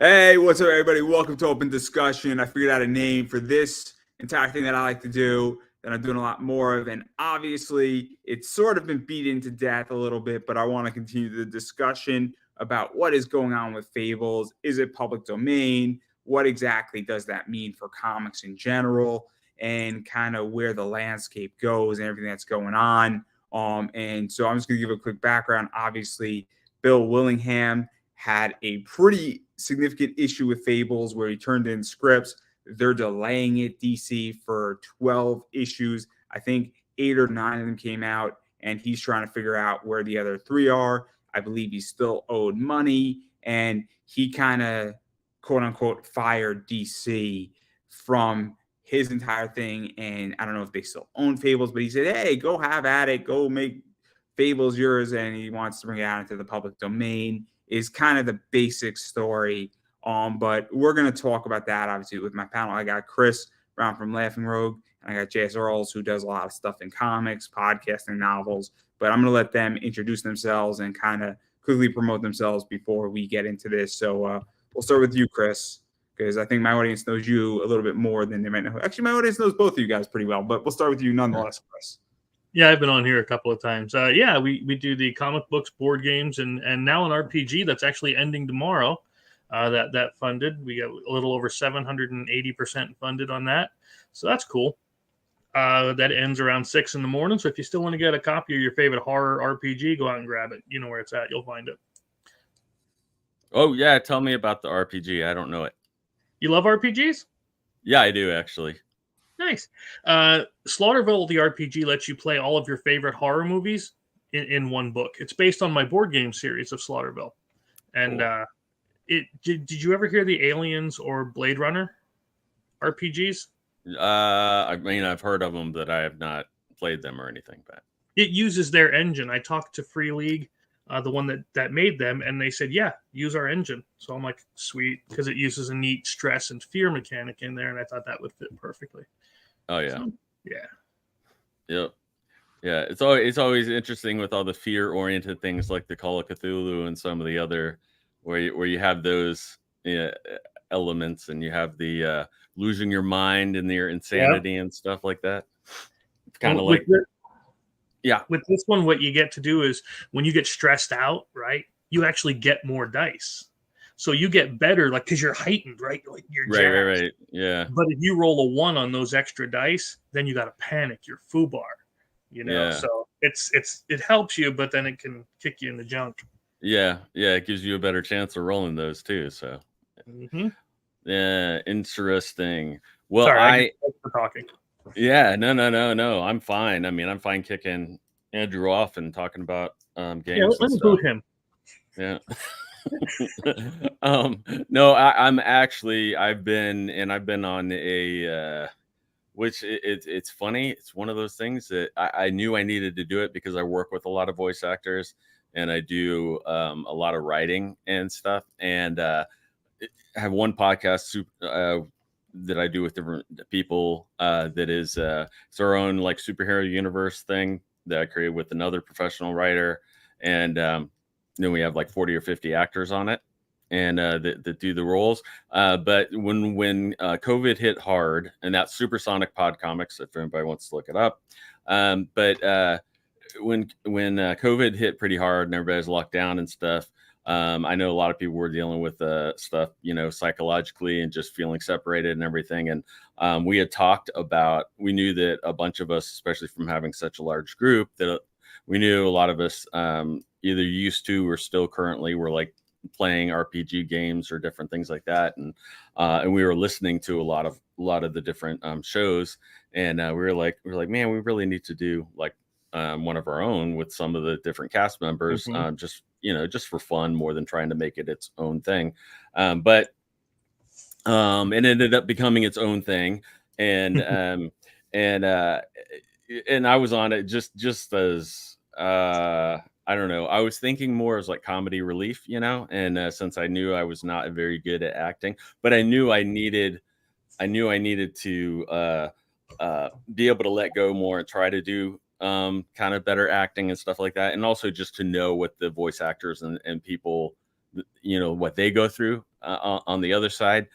Hey, what's up, everybody? Welcome to Open Discussion. I figured out a name for this entire thing that I like to do that I'm doing a lot more of. And obviously, it's sort of been beaten to death a little bit, but I want to continue the discussion about what is going on with Fables. Is it public domain? What exactly does that mean for comics in general? And kind of where the landscape goes and everything that's going on. And so I'm just going to give a quick background. Obviously, Bill Willingham had a pretty significant issue with Fables where he turned in scripts. They're delaying it, DC, for 12 issues. I think 8 or 9 of them came out, and he's trying to figure out where the other 3 are. I believe he's still owed money, and he kind of, quote unquote, fired DC from his entire thing. And I don't know if they still own Fables, but he said, hey, go have at it. Go make Fables yours. And he wants to bring it out into the public domain is kind of the basic story. But we're going to talk about that, obviously, with my panel. I got Chris Brown from Laughing Rogue, and I got J.S. Earls, who does a lot of stuff in comics, podcasting, novels. But I'm going to let them introduce themselves and kind of quickly promote themselves before we get into this. So we'll start with you, Chris, because I think my audience knows you a little bit more than they might know. Actually, my audience knows both of you guys pretty well, but we'll start with you nonetheless, Chris. Yeah, I've been on here a couple of times. We do the comic books, board games, and now an RPG that's actually ending tomorrow. That funded. We got a little over 780% funded on that, so that's cool. That ends around 6 in the morning. So if you still want to get a copy of your favorite horror RPG, go out and grab it. You know where it's at. You'll find it. Oh yeah, tell me about the RPG. I don't know it. You love RPGs? Yeah, I do actually. Nice. Slaughterville, the RPG, lets you play all of your favorite horror movies in one book. It's based on my board game series of Slaughterville. And Cool. Did you ever hear the Aliens or Blade Runner RPGs? I mean, I've heard of them, but I have not played them or anything. But It uses their engine. I talked to Free League, the one that made them, and they said, yeah, use our engine. So I'm like, sweet, because it uses a neat stress and fear mechanic in there, and I thought that would fit perfectly. oh yeah, So, yeah. yep, yeah. It's always interesting with all the fear oriented things like the Call of Cthulhu and some of the other where you have those elements and you have the losing your mind and your insanity and stuff like that. It's kind of like yeah. With this one, what you get to do is when you get stressed out, right, you actually get more dice. So you get better, like, because you're heightened, right? Like you're right. Yeah. But if you roll a 1 on those extra dice, then you got to panic. You're foobar, Yeah. So it helps you, but then it can kick you in the junk. Yeah. It gives you a better chance of rolling those too. So yeah, interesting. Well, Sorry, for talking. Yeah, no. I'm fine. I mean, I'm fine kicking Andrew off and talking about games. Yeah, let me boot him. Yeah. No, I've been on a which it's funny. It's one of those things that I knew I needed to do it because I work with a lot of voice actors and I do a lot of writing and stuff. And I have one podcast that I do with different people that is it's our own like superhero universe thing that I created with another professional writer. And then we have like 40 or 50 actors on it and that do the roles. But when COVID hit hard, and that's Supersonic Pod Comics, if anybody wants to look it up. But when COVID hit pretty hard and everybody's locked down and stuff, I know a lot of people were dealing with stuff, psychologically and just feeling separated and everything. And we had talked about, we knew that a bunch of us, especially from having such a large group, that we knew a lot of us either used to or still currently were like playing RPG games or different things like that. And we were listening to a lot of the different shows. And we were like, man, we really need to do like one of our own with some of the different cast members, just for fun more than trying to make it its own thing. But it ended up becoming its own thing. And and I was on it just as I don't know. I was thinking more as like comedy relief, and since I knew I was not very good at acting, but I knew I needed to be able to let go more and try to do kind of better acting and stuff like that. And also just to know what the voice actors and people, what they go through on the other side,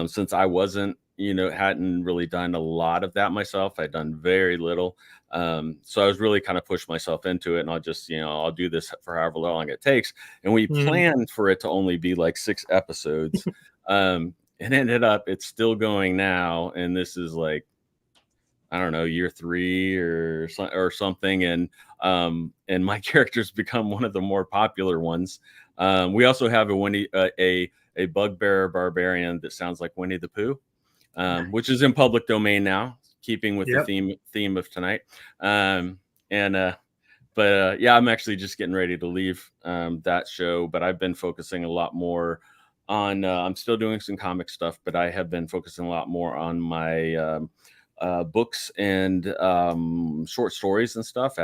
since I wasn't, hadn't really done a lot of that myself. I'd done very little. So I was really kind of pushed myself into it, and I'll just, I'll do this for however long it takes. And we planned for it to only be like 6 episodes. It ended up, it's still going now. And this is like, I don't know, year 3 or something. And my character's become one of the more popular ones. We also have a bugbear barbarian that sounds like Winnie the Pooh, which is in public domain now, keeping with the theme of tonight. But I'm actually just getting ready to leave that show, but I've been focusing a lot more on, I'm still doing some comic stuff, but I have been focusing a lot more on my books and short stories and stuff.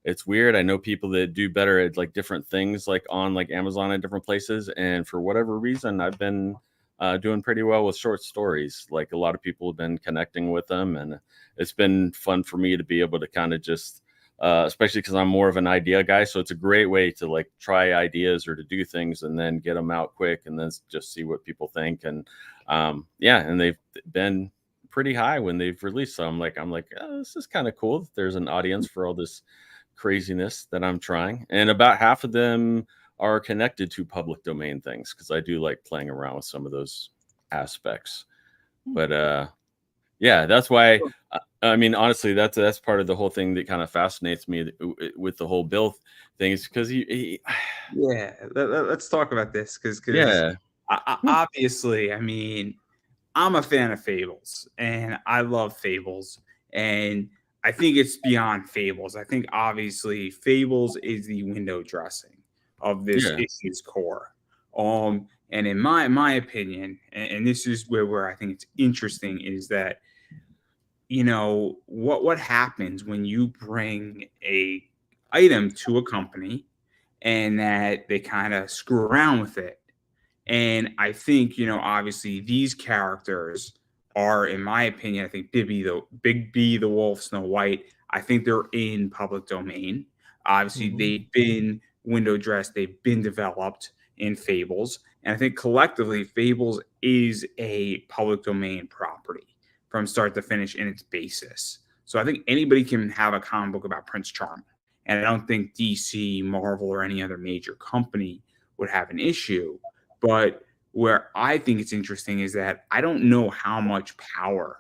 It's weird. I know people that do better at like different things, like on like Amazon and different places. And for whatever reason, I've been doing pretty well with short stories. Like a lot of people have been connecting with them, and it's been fun for me to be able to kind of just, especially because I'm more of an idea guy. So it's a great way to like try ideas or to do things and then get them out quick and then just see what people think. And and they've been pretty high when they've released. So I'm like, oh, this is kind of cool that there's an audience for all this craziness that I'm trying. And about half of them are connected to public domain things, because I do like playing around with some of those aspects. But that's why I mean, honestly, that's part of the whole thing that kind of fascinates me with the whole Bill thing, is because let's talk about this, because yeah. Obviously, I mean, I'm a fan of Fables, and I love Fables, and I think it's beyond Fables. I think obviously Fables is the window dressing of this issue's core. And in my opinion, and this is where I think it's interesting, is that, what happens when you bring a item to a company and that they kind of screw around with it. And I think, obviously these characters are, in my opinion, I think Big B, the Wolf, Snow White, I think they're in public domain. Obviously, they've been window dressed, they've been developed in Fables. And I think collectively, Fables is a public domain property from start to finish in its basis. So I think anybody can have a comic book about Prince Charming. And I don't think DC, Marvel, or any other major company would have an issue. But where I think it's interesting is that I don't know how much power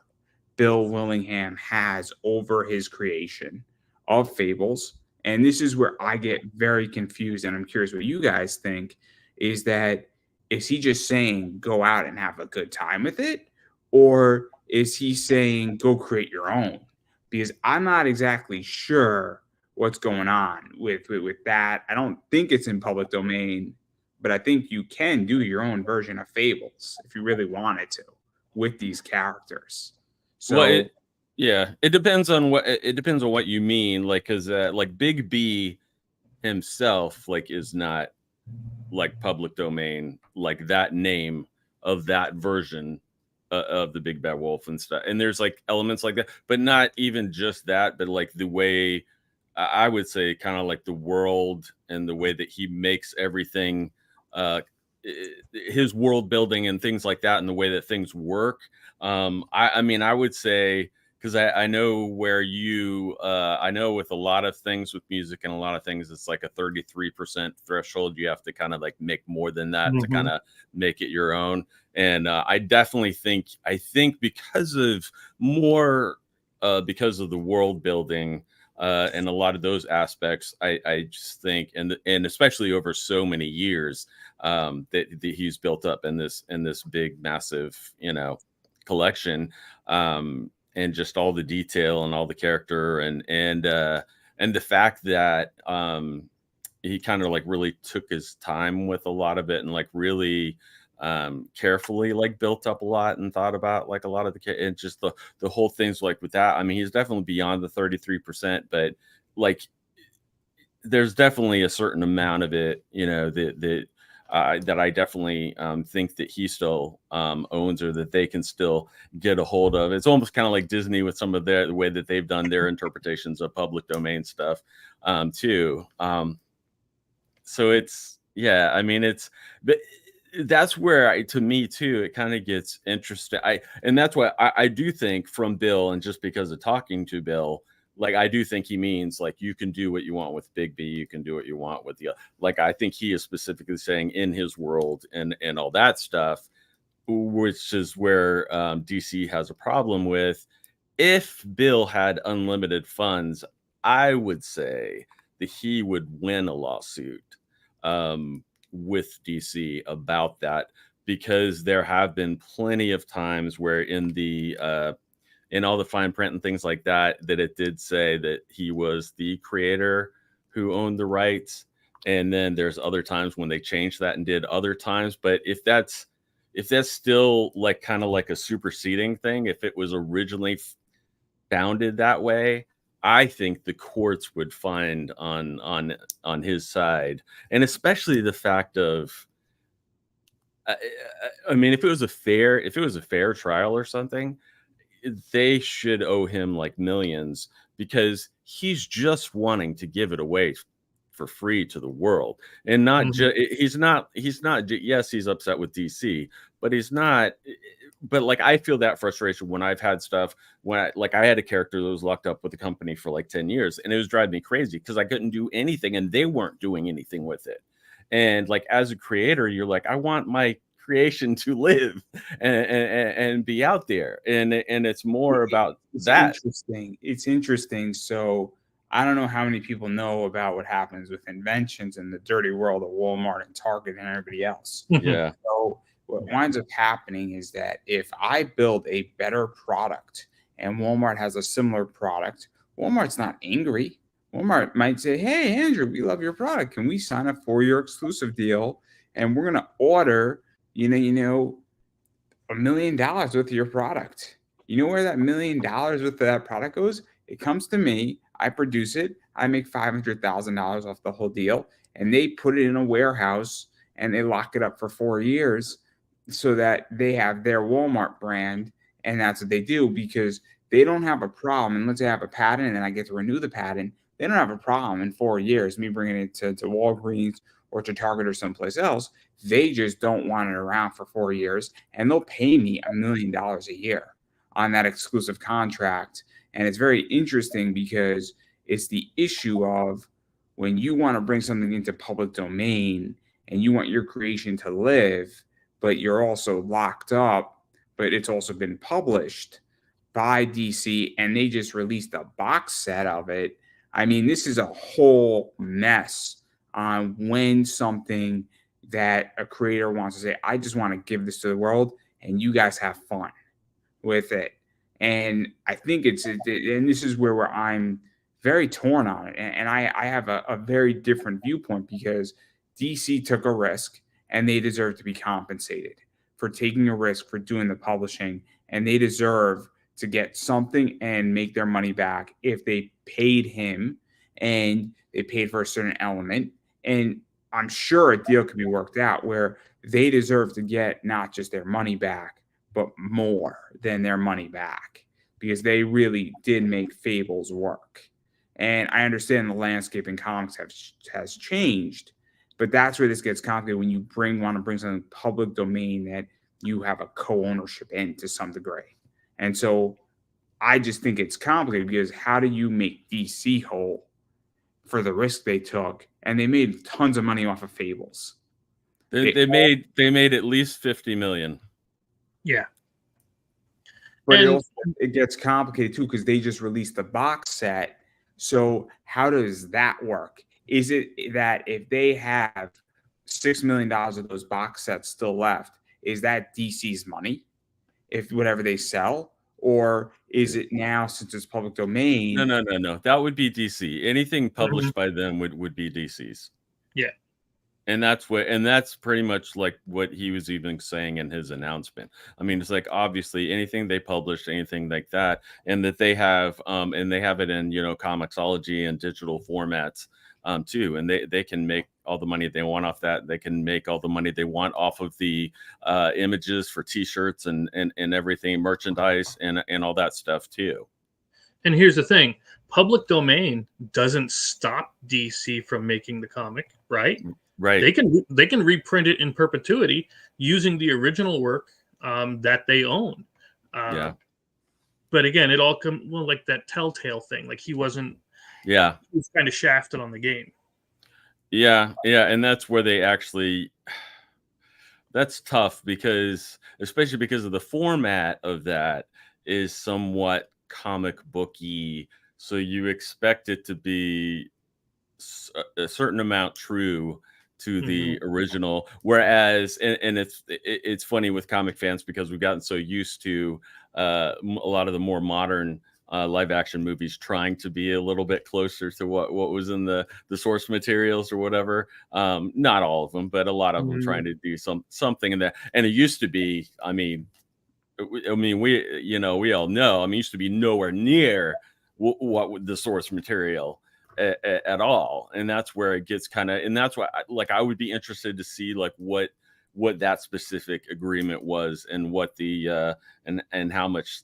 Bill Willingham has over his creation of Fables. And this is where I get very confused, and I'm curious what you guys think, is he just saying go out and have a good time with it? Or is he saying go create your own? Because I'm not exactly sure what's going on with that. I don't think it's in public domain, but I think you can do your own version of Fables if you really wanted to with these characters. So it depends on what you mean. Like, cause like Big B himself, like, is not like public domain, like that name of that version of the Big Bad Wolf and stuff. And there's like elements like that, but not even just that, but like the way, I would say, kind of like the world and the way that he makes everything, his world building and things like that, and the way that things work. I mean, I would say, because I know where I know with a lot of things with music and a lot of things, it's like a 33% threshold. You have to kind of like make more than that to kind of make it your own. And I definitely think, because of the world building, and a lot of those aspects, I just think, and especially over so many years, that he's built up in this big, massive, collection, and just all the detail and all the character and the fact that he kind of like really took his time with a lot of it, and like really carefully like built up a lot and thought about like a lot of and just the whole things like with that. I mean, he's definitely beyond the 33%, but like there's definitely a certain amount of it, that I definitely think that he still owns, or that they can still get a hold of. It's almost kind of like Disney with some of the way that they've done their interpretations of public domain stuff too. So it's, Yeah, I mean, but that's where to me too, it kind of gets interesting. And that's why I do think from Bill, and just because of talking to Bill, like I do think he means like you can do what you want with Big B, you can do what you want with the like I think he is specifically saying in his world and all that stuff, which is where DC has a problem with. If Bill had unlimited funds, I would say that he would win a lawsuit with DC about that, because there have been plenty of times where in all the fine print and things like that, that it did say that he was the creator who owned the rights. And then there's other times when they changed that and did other times. But if that's still like kind of like a superseding thing, if it was originally founded that way, I think the courts would find on his side, and especially the fact of, I mean, if it was a fair trial or something, they should owe him like millions, because he's just wanting to give it away for free to the world, and not just he's not yes, he's upset with DC, but he's not. But like I feel that frustration when I've had stuff when I had a character that was locked up with the company for like 10 years, and it was driving me crazy because I couldn't do anything and they weren't doing anything with it. And like as a creator, you're like, I want my creation to live and be out there, and it's more about that. It's interesting. So I don't know how many people know about what happens with inventions in the dirty world of Walmart and Target and everybody else. Yeah. So what winds up happening is that if I build a better product and Walmart has a similar product, Walmart's not angry. Walmart might say, hey, Andrew, we love your product. Can we sign up for your exclusive deal? And we're going to order, $1 million worth of your product. You know where that $1 million worth of that product goes? It comes to me. I produce it. I make $500,000 off the whole deal. And they put it in a warehouse and they lock it up for 4 years so that they have their Walmart brand. And that's what they do, because they don't have a problem. And let's say I have a patent and I get to renew the patent. They don't have a problem in 4 years, me bringing it to Walgreens or to Target or someplace else. They just don't want it around for 4 years. And they'll pay me $1 million a year on that exclusive contract. And it's very interesting because it's the issue of when you want to bring something into public domain and you want your creation to live, but you're also locked up, but it's also been published by DC and they just released a box set of it. I mean, this is a whole mess on when something that a creator wants to say, I just want to give this to the world and you guys have fun with it. And I think and this is where I'm very torn on it. And I have a very different viewpoint, because DC took a risk and they deserve to be compensated for taking a risk, for doing the publishing, and they deserve to get something and make their money back if they paid him and they paid for a certain element. And I'm sure a deal could be worked out where they deserve to get not just their money back, but more than their money back, because they really did make Fables work. And I understand the landscape in comics has changed, but that's where this gets complicated when you want to bring something public domain that you have a co-ownership in to some degree. And so I just think it's complicated, because how do you make DC whole for the risk they took? And they made tons of money off of Fables. They made at least 50 million. Yeah. But it gets complicated too, because they just released the box set. So how does that work? Is it that if they have $6 million of those box sets still left, is that DC's money if whatever they sell? Or is it now, since it's public domain? No. That would be DC. Anything published by them would be DC's. Yeah. And that's pretty much like what he was even saying in his announcement. I mean, it's like, obviously anything they published, anything like that, and that they have and they have it in, Comixology and digital formats too. And they can make all the money they want off that. They can make all the money they want off of the images for t-shirts and everything, merchandise and all that stuff too. And here's the thing. Public domain doesn't stop DC from making the comic, right? Right. They can reprint it in perpetuity using the original work that they own. Yeah. But again, it all like that Telltale thing. Like he was kind of shafted on the game. Yeah. Yeah. And that's where they actually, that's tough because, especially because of the format of that is somewhat comic booky. So you expect it to be a certain amount true to the original, whereas and it's funny with comic fans because we've gotten so used to a lot of the more modern live action movies trying to be a little bit closer to what was in the source materials or whatever. Not all of them, but a lot of them trying to do something in that. And it used to be, I mean, we all know, I mean, it used to be nowhere near what the source material at all, and that's where it gets kind of, and that's why I would be interested to see like what that specific agreement was and what the and how much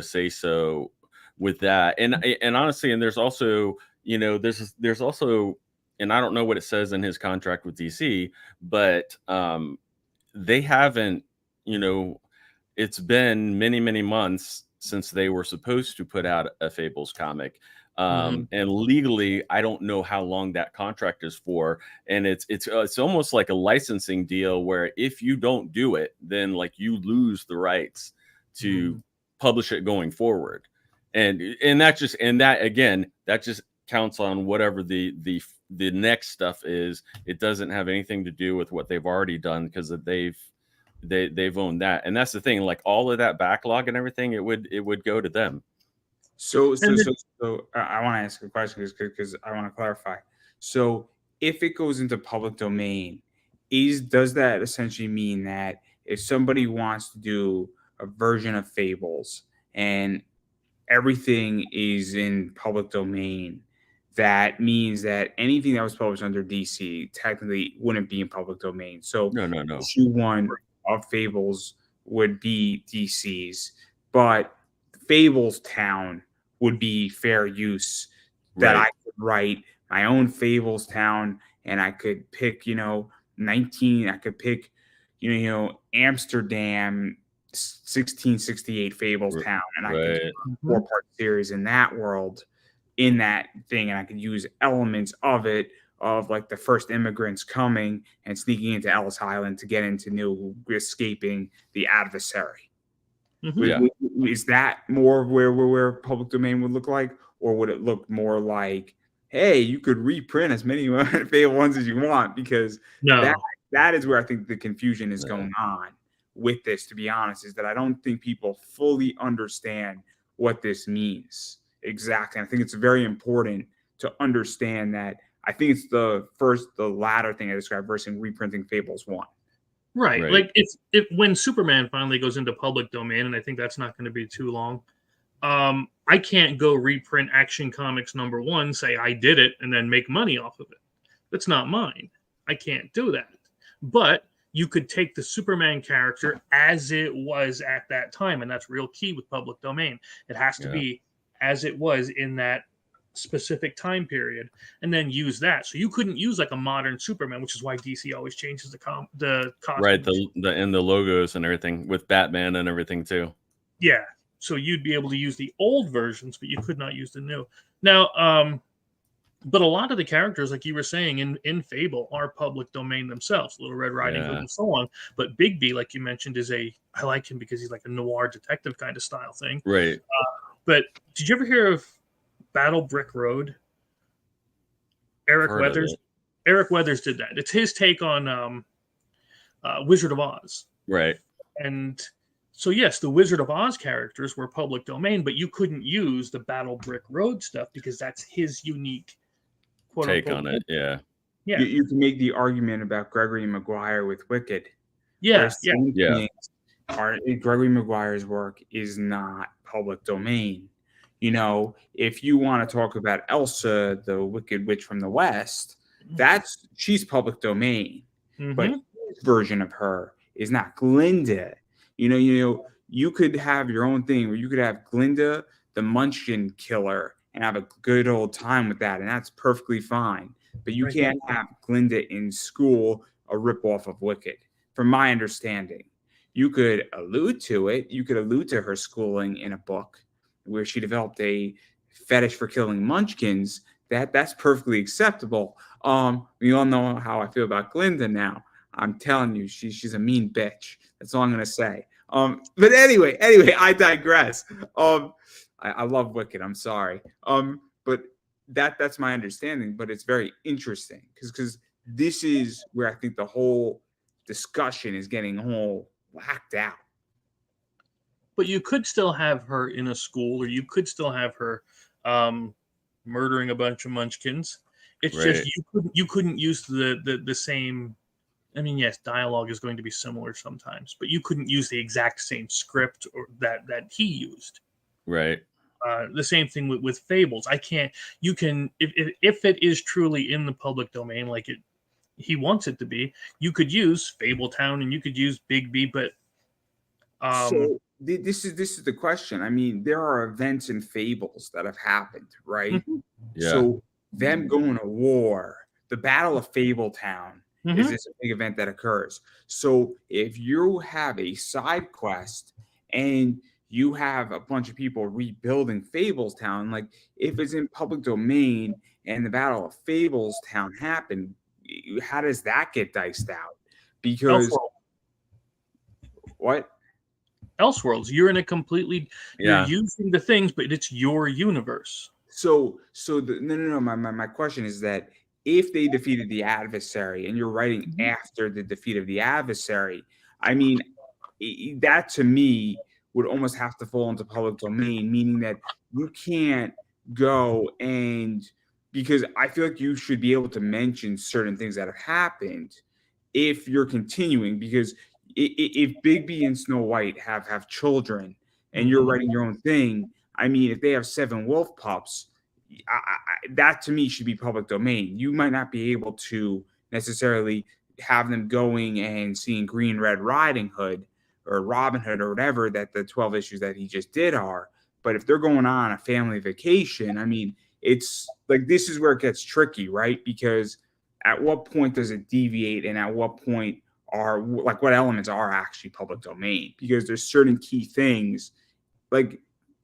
say so with that, and honestly, and there's also there's also, and I don't know what it says in his contract with DC, but they haven't, it's been many months since they were supposed to put out a Fables comic. And legally, I don't know how long that contract is for. And it's almost like a licensing deal where if you don't do it, then like you lose the rights to publish it going forward. And that again, that just counts on whatever the next stuff is. It doesn't have anything to do with what they've already done because they've owned that. And that's the thing, like all of that backlog and everything, it would go to them. So I want to ask a question because I want to clarify. So if it goes into public domain, does that essentially mean that if somebody wants to do a version of Fables and everything is in public domain, that means that anything that was published under DC technically wouldn't be in public domain? So No. issue 1 of Fables would be DC's, but Fables Town would be fair use, that Right. I could write my own Fables Town and I could pick, I could pick, Amsterdam 1668 Fables Town, and I could do a 4-part series in that world, in that thing, and I could use elements of it, of like the first immigrants coming and sneaking into Ellis Island to get into escaping the adversary. Is that more where public domain would look like, or would it look more like, hey, you could reprint as many Fable ones as you want? Because that is where I think the confusion is going on with this, to be honest, is that I don't think people fully understand what this means exactly. I think it's very important to understand that. I think it's the latter thing I described versus reprinting Fables 1. Right. Like if when Superman finally goes into public domain, and I think that's not going to be too long, I can't go reprint Action Comics #1, say I did it, and then make money off of it. That's not mine. I can't do that. But you could take the Superman character as it was at that time, and that's real key with public domain. It has to be as it was in that specific time period, and then use that. So you couldn't use like a modern Superman, which is why DC always changes the costumes. Right, the logos and everything with Batman and everything too. Yeah, so you'd be able to use the old versions, but you could not use the new. Now, but a lot of the characters, like you were saying, in Fable are public domain themselves. Little Red Riding Hood and so on. But Bigby, like you mentioned, I like him because he's like a noir detective kind of style thing. Right. But did you ever hear of Battle Brick Road? Eric Weathers did that. It's his take on Wizard of Oz. Right. And so, yes, the Wizard of Oz characters were public domain, but you couldn't use the Battle Brick Road stuff because that's his unique take on it. Yeah. You can make the argument about Gregory Maguire with Wicked. Yeah. Gregory Maguire's work is not public domain. If you want to talk about Elsa, the Wicked Witch from the West, she's public domain. But his version of her is not Glinda. You could have your own thing where you could have Glinda, the Munchkin Killer, and have a good old time with that, and that's perfectly fine. but you Right. can't have Glinda in school a ripoff of Wicked, from my understanding. You could allude to it. You could allude to her schooling in a book where she developed a fetish for killing munchkins. That's perfectly acceptable. We all know how I feel about Glinda now. I'm telling you, she's a mean bitch. That's all I'm gonna say. But anyway, I digress. I love Wicked. I'm sorry. But that's my understanding. But it's very interesting because this is where I think the whole discussion is getting all whacked out. But you could still have her in a school, or you could still have her murdering a bunch of munchkins. It's just Right. you couldn't use the same. I mean, yes, dialogue is going to be similar sometimes, but you couldn't use the exact same script or that he used. Right. The same thing with Fables. I can't. You can if it is truly in the public domain, like he wants it to be. You could use Fabletown and you could use Bigby, but So this is the question. I mean, there are events in Fables that have happened, right? Mhm. Yeah. So them going to war, the Battle of Fabletown is Mhm. this big event that occurs. So if you have a side quest and you have a bunch of people rebuilding Fabletown, like if it's in public domain and the Battle of Fabletown happened, how does that get diced out? Because Elseworld. what? Elseworlds. You're in a completely. You're Yeah. using the things, but it's your universe. So no. My question is that if they defeated the adversary and you're writing after the defeat of the adversary, I mean, that to me would almost have to fall into public domain, meaning that you can't go and because I feel like you should be able to mention certain things that have happened if you're continuing because if Bigby and Snow White have children and you're Mhm. writing your own thing, I mean, if they have 7 wolf pups, that to me should be public domain. You might not be able to necessarily have them going and seeing Green Red Riding Hood or Robin Hood or whatever that the 12 issues that he just did are. But if they're going on a family vacation, I mean, it's like this is where it gets tricky, right? Because at what point does it deviate and at what point are like what elements are actually public domain? Because there's certain key things like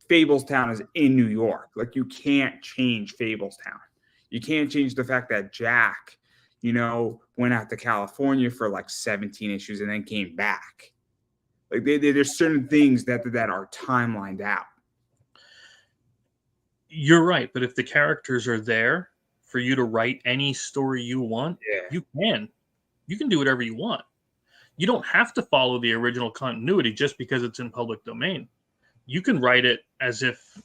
Fabletown is in New York. Like you can't change Fabletown. You can't change the fact that Jack, went out to California for like 17 issues and then came back. Like there's certain things that are timelined out. You're right, but if the characters are there for you to write any story you want, Yeah. you can. You can do whatever you want. You don't have to follow the original continuity just because it's in public domain. You can write it as if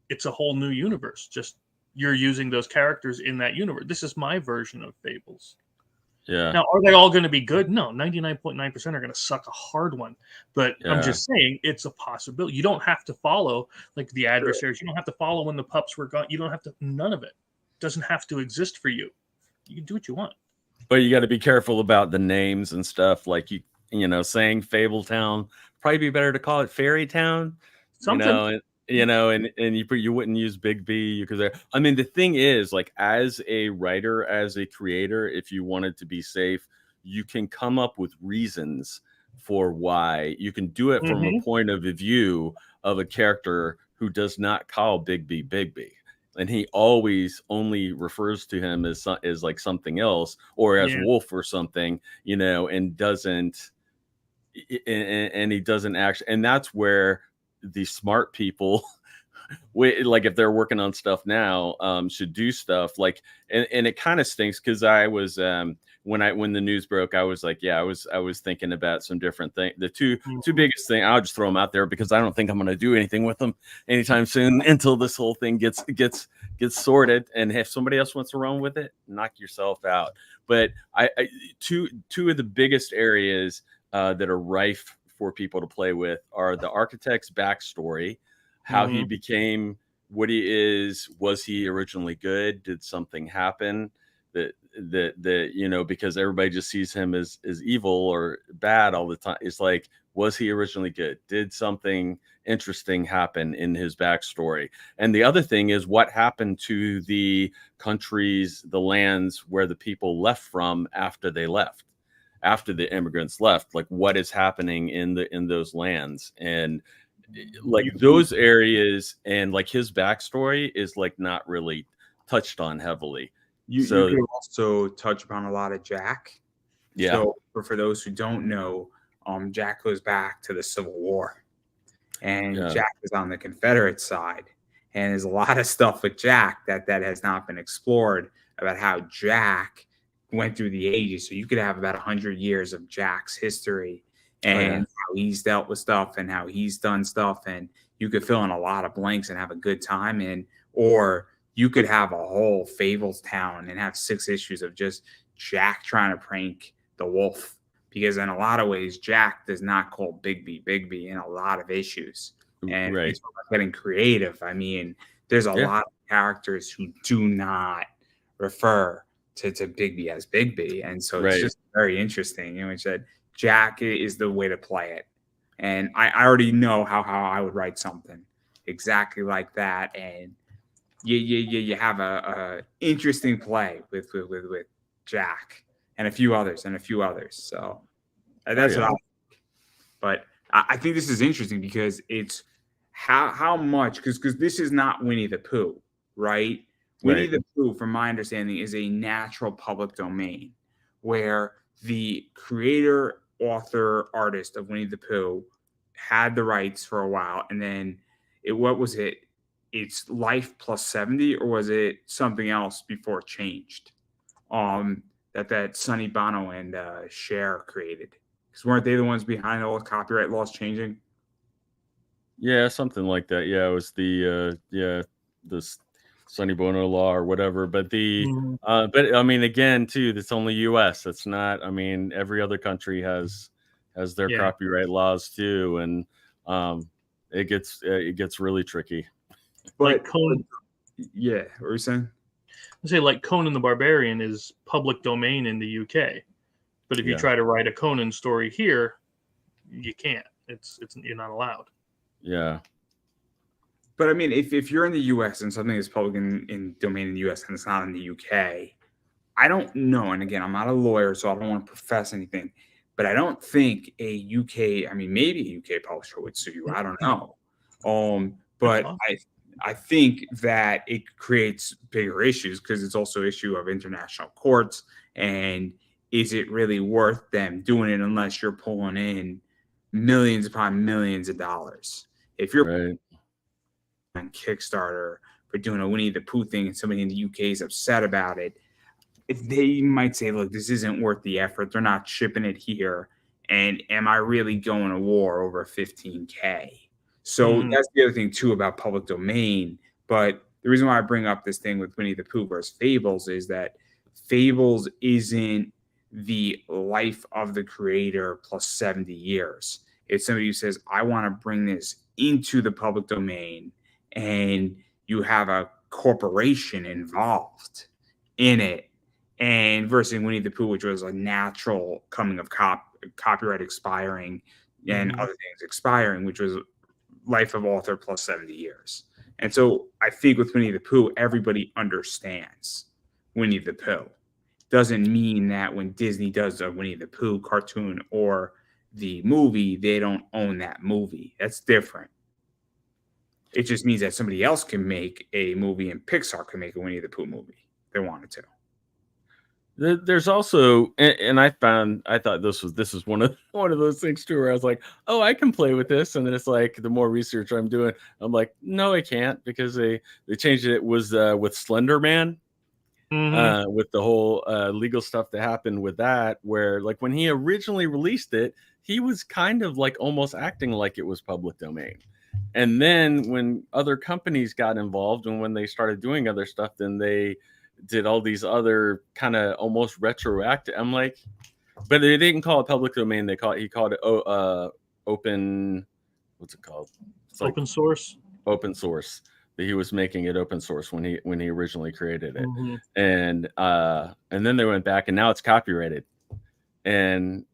it's a whole new universe. Just you're using those characters in that universe. This is my version of Fables. Yeah. Now, are they all going to be good? No, 99.9% are going to suck a hard one. But I'm Yeah. just saying it's a possibility. You don't have to follow like the adversaries. You don't have to follow when the pups were gone. You don't have to. None of it doesn't have to exist for you. You can do what you want. But you got to be careful about the names and stuff. Like saying Fabletown, probably be better to call it Fairy Town. Something. And you wouldn't use Big B because I mean the thing is like as a writer, as a creator, if you wanted to be safe, you can come up with reasons for why you can do it from a point of view of a character who does not call Big B, and he always only refers to him as like something else or as Wolf or something, and doesn't and he doesn't actually, and that's where the smart people like if they're working on stuff now should do stuff like and it kind of stinks because I was when the news broke I was like I was thinking about some different things. The two biggest thing, I'll just throw them out there because I don't think I'm going to do anything with them anytime soon until this whole thing gets sorted, and if somebody else wants to run with it, knock yourself out. But I two of the biggest areas that are rife for people to play with are the architect's backstory, how he became what he is. Was he originally good? Did something happen that because everybody just sees him as evil or bad all the time? It's like, Was he originally good? Did something interesting happen in his backstory? And the other thing is, what happened to the countries, the lands where the people left from after they left, after the immigrants left? Like, what is happening in those lands? And like those areas, and like his backstory is like not really touched on heavily. You could also touch upon a lot of Jack. Yeah. So for those who don't know, Jack goes back to the Civil War, and Jack is on the Confederate side. And there's a lot of stuff with Jack that has not been explored about how Jack went through the ages. So you could have about 100 years of Jack's history and how he's dealt with stuff and how he's done stuff. And you could fill in a lot of blanks and have a good time. Or you could have a whole Fables town and have 6 issues of just Jack trying to prank the wolf. Because in a lot of ways, Jack does not call Bigby in a lot of issues. And it's about getting creative. I mean, there's a lot of characters who do not refer to Bigby as Bigby. And so it's just very interesting. You know, it said Jack is the way to play it. And I already know how I would write something exactly like that. And you have a interesting play with Jack and a few others. So that's what I think. But I think this is interesting because it's how much, because this is not Winnie the Pooh, right? Winnie the Pooh, from my understanding, is a natural public domain where the creator, author, artist of Winnie the Pooh had the rights for a while. And then what was it? It's Life plus 70, or was it something else before it changed? That Sonny Bono and Cher created. Because weren't they the ones behind all the copyright laws changing? Yeah, something like that. Yeah, it was the Sonny Bono law or whatever. But but I mean, again, too, that's only U.S. That's not. I mean, every other country has their copyright laws too, and it gets really tricky. But like Conan, what were you saying? I say like Conan the Barbarian is public domain in the UK, but if you try to write a Conan story here, you can't. It's you're not allowed. Yeah. But I mean, if you're in the U.S. and something is public in domain in the U.S. and it's not in the U.K., I don't know. And again, I'm not a lawyer, so I don't want to profess anything. But I don't think a U.K. I mean, maybe a U.K. publisher would sue you. I don't know. But I think that it creates bigger issues because it's also an issue of international courts. And is it really worth them doing it unless you're pulling in millions upon millions of dollars? If you're on Kickstarter for doing a Winnie the Pooh thing and somebody in the UK is upset about it, they might say, look, this isn't worth the effort. They're not shipping it here. And am I really going to war over 15K? So that's the other thing, too, about public domain. But the reason why I bring up this thing with Winnie the Pooh versus Fables is that Fables isn't the life of the creator plus 70 years. It's somebody who says, I want to bring this into the public domain, and you have a corporation involved in it. And versus Winnie the Pooh, which was a natural coming of copyright expiring and other things expiring, which was life of author plus 70 years. And so I think with Winnie the Pooh, everybody understands Winnie the Pooh. Doesn't mean that when Disney does a Winnie the Pooh cartoon or the movie, they don't own that movie. That's different. It just means that somebody else can make a movie and Pixar can make a Winnie the Pooh movie if they wanted to. There's also, and I thought this was one of those things too, where I was like, oh, I can play with this, and then it's like the more research I'm doing, I'm like, no, I can't, because they changed it. It was with Slender Man, with the whole legal stuff that happened with that, where like when he originally released it, he was kind of like almost acting like it was public domain. And then when other companies got involved and when they started doing other stuff, then they did all these other kind of almost retroactive. I'm like, but they didn't call it public domain. He called it open. What's it called? It's open source. Open source. But he was making it open source when he originally created it, and then they went back, and now it's copyrighted, and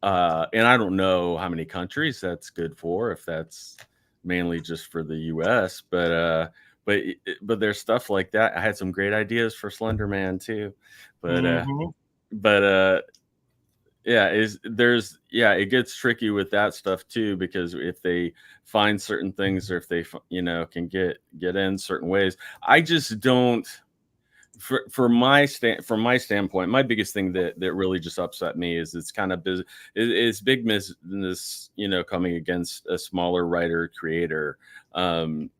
and I don't know how many countries that's good for, if that's mainly just for the US, but there's stuff like that. I had some great ideas for Slender Man too. But Mhm. but yeah, it gets tricky with that stuff too, because if they find certain things, or if they can get in certain ways. I just don't, from my standpoint, my biggest thing that really just upset me is it's kind of it's big business, coming against a smaller writer creator,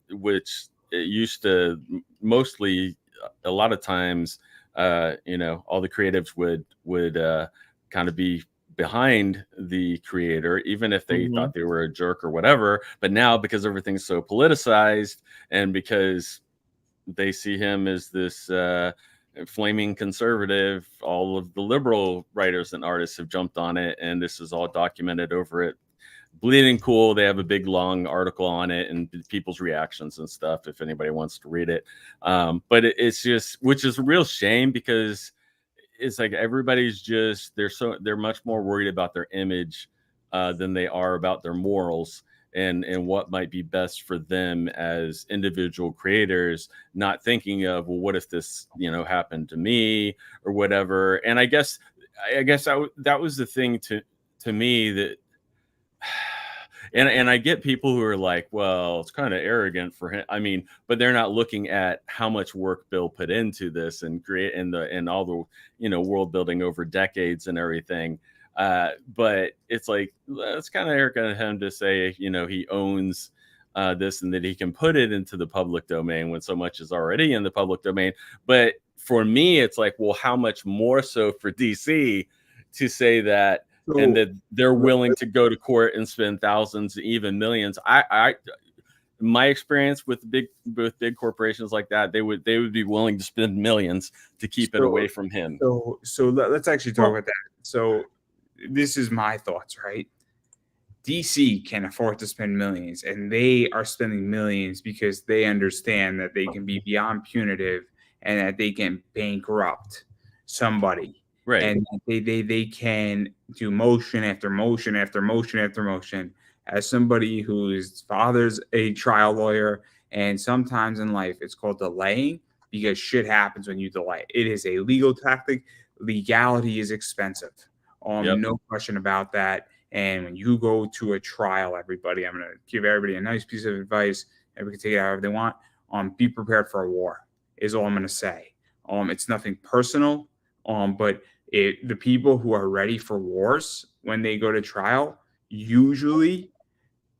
which it used to mostly, a lot of times, all the creatives would kind of be behind the creator, even if they Mhm. thought they were a jerk or whatever. But now, because everything's so politicized, and because they see him as this flaming conservative, all of the liberal writers and artists have jumped on it, and this is all documented over at Bleeding Cool. They have a big long article on it and people's reactions and stuff, if anybody wants to read it. But it's just, which is a real shame, because it's like everybody's just, they're much more worried about their image than they are about their morals, and what might be best for them as individual creators, not thinking of, well, what if this happened to me or whatever. And that was the thing to me, that and I get people who are like, well, it's kind of arrogant for him. I mean, but they're not looking at how much work Bill put into this, and create, and all the world building over decades and everything. But it's like, it's kind of arrogant of him to say, he owns this, and that he can put it into the public domain when so much is already in the public domain. But for me, it's like, well, how much more so for DC to say that, and So that they're willing to go to court and spend thousands, even millions. My experience with big corporations like that, they would be willing to spend millions to keep it so away from him. let's actually talk about that. So this is my thoughts, right? DC can afford to spend millions, and they are spending millions because they understand that they can be beyond punitive, and that they can bankrupt somebody, Right. and they can do motion after motion after motion after motion. As somebody whose father's a trial lawyer, and sometimes in life it's called delaying, because shit happens when you delay. It is a legal tactic. Legality is expensive. Yep. No question about that. And when you go to a trial, everybody, I'm going to give everybody a nice piece of advice. Everybody can take it however they want. Be prepared for a war is all I'm going to say. It's nothing personal, but the people who are ready for wars when they go to trial usually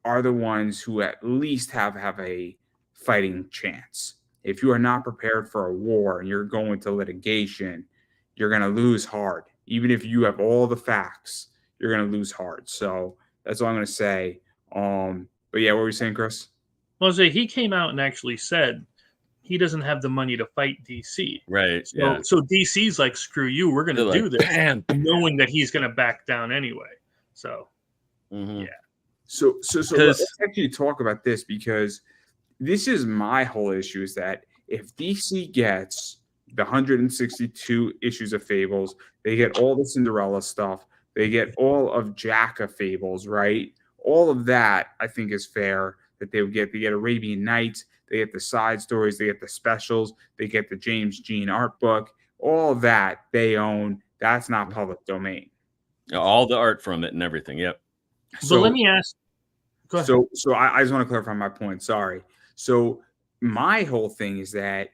are the ones who at least have a fighting chance. If you are not prepared for a war and you're going to litigation, you're going to lose hard. Even if you have all the facts, you're going to lose hard. So that's all I'm going to say. But yeah, what were you saying, Chris? Well, so he came out and actually said he doesn't have the money to fight DC. Right. So, Yeah. so DC's like, screw you, we're going to They're do like, this, bam. knowing that he's going to back down anyway. So, Mhm. yeah. So Because let's actually talk about this, because this is my whole issue, is that if DC gets the 162 issues of Fables, they get all the Cinderella stuff, they get all of Jack of Fables, right? All of that, I think, is fair that they would get. They get Arabian Nights, they get the side stories, they get the specials, they get the James Jean art book. All of that they own. That's not public domain. all the art from it and everything. Yep. But let So me ask. Go ahead. so I just want to clarify my point. Sorry. So my whole thing is that,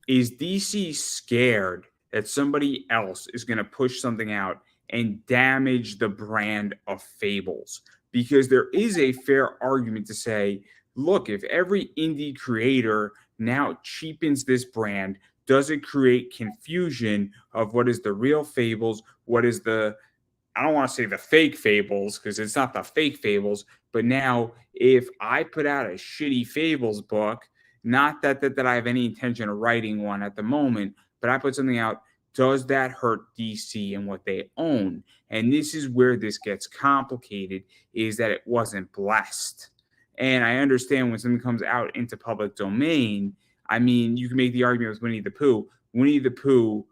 is DC scared that somebody else is going to push something out and damage the brand of Fables? Because there is a fair argument to say, look, if every indie creator now cheapens this brand, does it create confusion of what is the real Fables? What is the, I don't want to say the fake Fables, because it's not the fake Fables, but now if I put out a shitty Fables book, not that I have any intention of writing one at the moment, but I put something out, does that hurt DC and what they own? And this is where this gets complicated, is that it wasn't blessed. And I understand when something comes out into public domain, I mean, you can make the argument with Winnie the Pooh. Winnie the Pooh,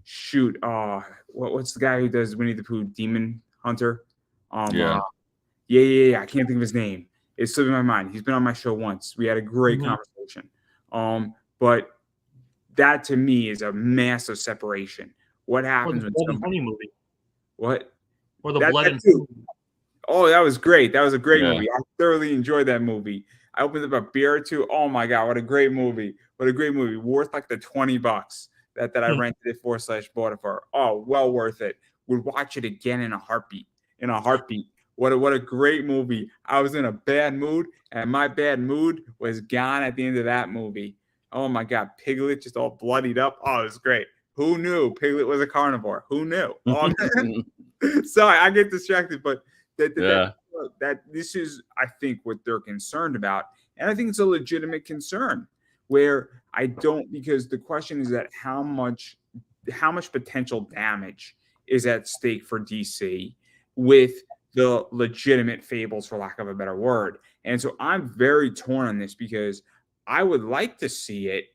shoot, what's the guy who does Winnie the Pooh, Demon Hunter? Yeah. Yeah. I can't think of his name. It's slipping my mind. He's been on my show once. We had a great conversation. But that to me is a massive separation. What happens when Blood and somebody? Honey movie. What? Or the That Blood and too. Honey. Oh, that was great. That was a great Yeah. movie. I thoroughly enjoyed that movie. I opened up a beer or two. Oh my God, what a great movie. What a great movie. Worth like the $20 that I rented it for / bought it for. Oh, well worth it. Would watch it again in a heartbeat. What a great movie. I was in a bad mood, and my bad mood was gone at the end of that movie. Oh my God, Piglet just all bloodied up. Oh, it was great. Who knew Piglet was a carnivore? Who knew? Oh, sorry, I get distracted, but that this is, I think, what they're concerned about. And I think it's a legitimate concern where I don't, because the question is that how much potential damage is at stake for DC with the legitimate Fables, for lack of a better word. And so I'm very torn on this because I would like to see it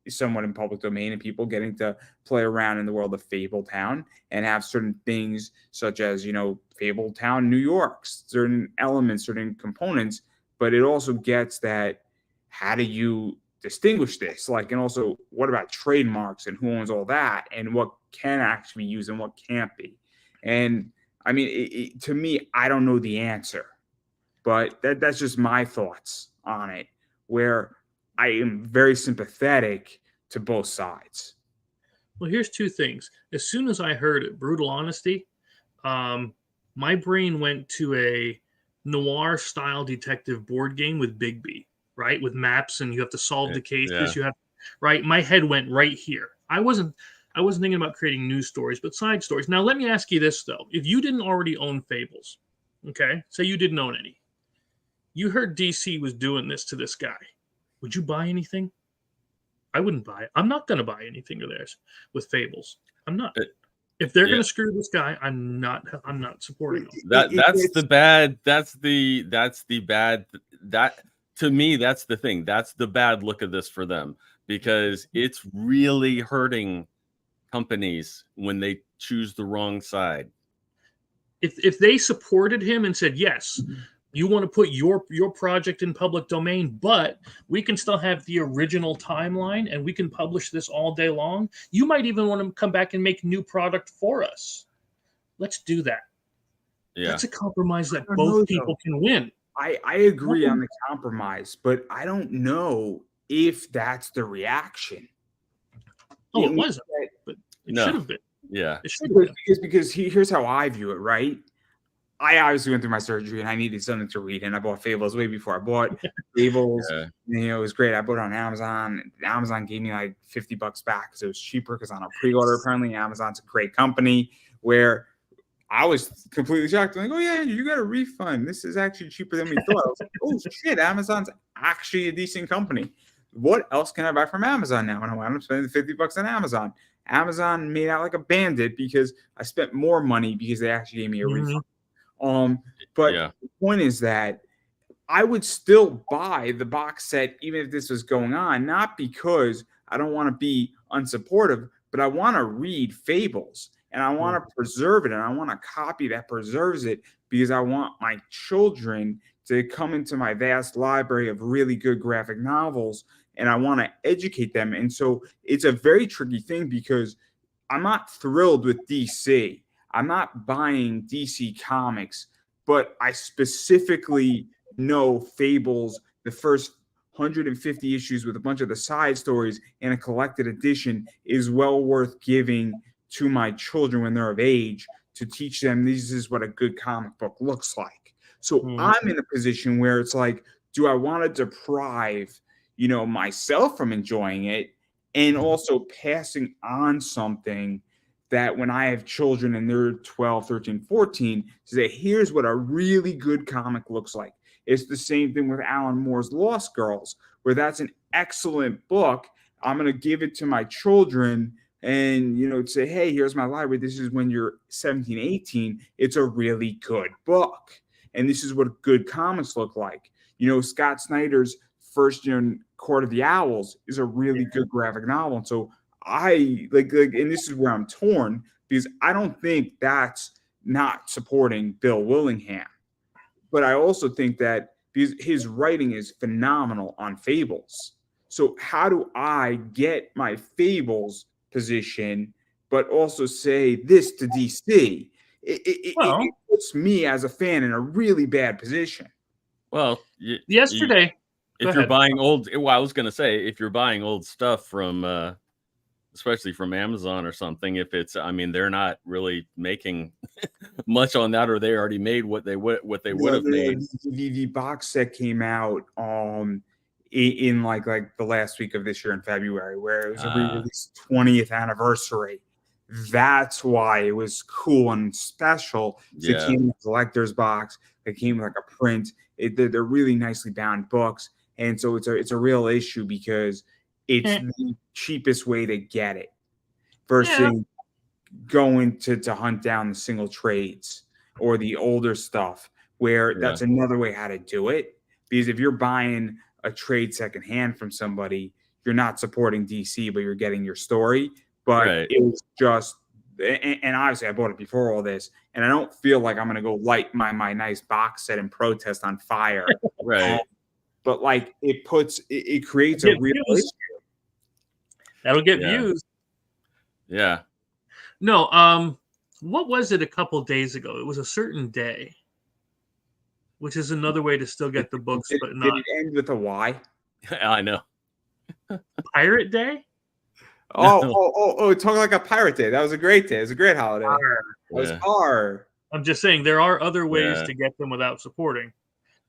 somewhat in public domain and people getting to play around in the world of Fabletown and have certain things such as, Fabletown, New York, certain elements, certain components, but it also gets that, how do you distinguish this? And also, what about trademarks and who owns all that and what can actually be used and what can't be? And I mean, to me, I don't know the answer, but that's just my thoughts on it, where I am very sympathetic to both sides. Well, here's two things. As soon as I heard it, brutal honesty, my brain went to a noir style detective board game with Bigby, right? With maps, and you have to solve the cases. Yeah. You have, right? My head went right here. I wasn't thinking about creating news stories, but side stories. Now, let me ask you this though: if you didn't already own Fables, okay, say you didn't own any, you heard DC was doing this to this guy, would you buy anything? I wouldn't buy it. I'm not going to buy anything of theirs with Fables. I'm not. If they're going to screw this guy, I'm not supporting them. That's the bad. That to me, that's the thing. That's the bad look of this for them, because it's really hurting companies when they choose the wrong side. If they supported him and said, yes, you want to put your project in public domain, but we can still have the original timeline and we can publish this all day long. You might even want to come back and make new product for us. Let's do that. Yeah. That's a compromise that both people can win. I agree on the compromise, but I don't know if that's the reaction. Oh, it wasn't, but it should have been. Yeah. It should have been. Because here's how I view it, right? I obviously went through my surgery and I needed something to read, and I bought Fables way before I bought Fables. It was great. I bought it on Amazon. Amazon gave me like $50 back because it was cheaper because on a pre-order. Apparently, Amazon's a great company. Where I was completely shocked. I'm like, oh yeah, you got a refund. This is actually cheaper than we thought. I was like, oh shit, Amazon's actually a decent company. What else can I buy from Amazon now? And I wound up spending $50 on Amazon. Amazon made out like a bandit because I spent more money because they actually gave me a refund. But the point is that I would still buy the box set even if this was going on, not because I don't want to be unsupportive, but I want to read Fables and I want to preserve it, and I want a copy that preserves it because I want my children to come into my vast library of really good graphic novels, and I want to educate them. And so it's a very tricky thing because I'm not thrilled with DC. I'm not buying DC comics, but I specifically know Fables, the first 150 issues with a bunch of the side stories in a collected edition, is well worth giving to my children when they're of age to teach them this is what a good comic book looks like. So I'm in a position where it's like, do I want to deprive, myself from enjoying it and also passing on something that when I have children and they're 12, 13, 14, to say, here's what a really good comic looks like. It's the same thing with Alan Moore's Lost Girls, where that's an excellent book. I'm going to give it to my children and, say, hey, here's my library. This is when you're 17, 18. It's a really good book. And this is what good comics look like. Scott Snyder's first Court of the Owls is a really good graphic novel. And so I like, and this is where I'm torn, because I don't think that's not supporting Bill Willingham. But I also think that because his writing is phenomenal on Fables. So how do I get my Fables position, but also say this to DC? It puts me as a fan in a really bad position. Well, yesterday, if you're buying old, well, I was going to say, if you're buying old stuff from, especially from Amazon or something, if it's, I mean, they're not really making much on that, or they already made what they would have made. The box set came out in like the last week of this year in February, where it was a re-release 20th anniversary. That's why it was cool and special. It came in a collector's box. It came with like a print. They're really nicely bound books, and so it's a real issue because it's the cheapest way to get it versus going to hunt down the single trades or the older stuff, where that's another way how to do it. Because if you're buying a trade secondhand from somebody, you're not supporting DC, but you're getting your story. But it was just, and obviously I bought it before all this, and I don't feel like I'm going to go light my nice box set in protest on fire. But like it creates a real issue. That'll get views. Yeah. No, what was it a couple days ago? It was a certain day, which is another way to still get the books, but not. Did it end with a Y? I know. Pirate Day? Talking like a pirate day. That was a great day. It was a great holiday. It was R. I'm just saying there are other ways to get them without supporting.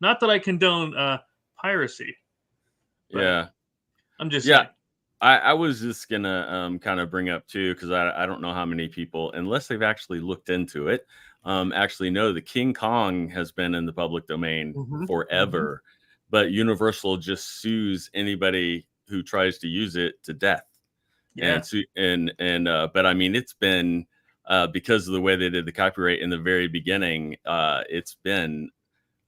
Not that I condone piracy. Yeah. I'm just saying. I was just gonna kind of bring up too, because I don't know how many people, unless they've actually looked into it, actually know that King Kong has been in the public domain forever, but Universal just sues anybody who tries to use it to death. But I mean, it's been because of the way they did the copyright in the very beginning, it's been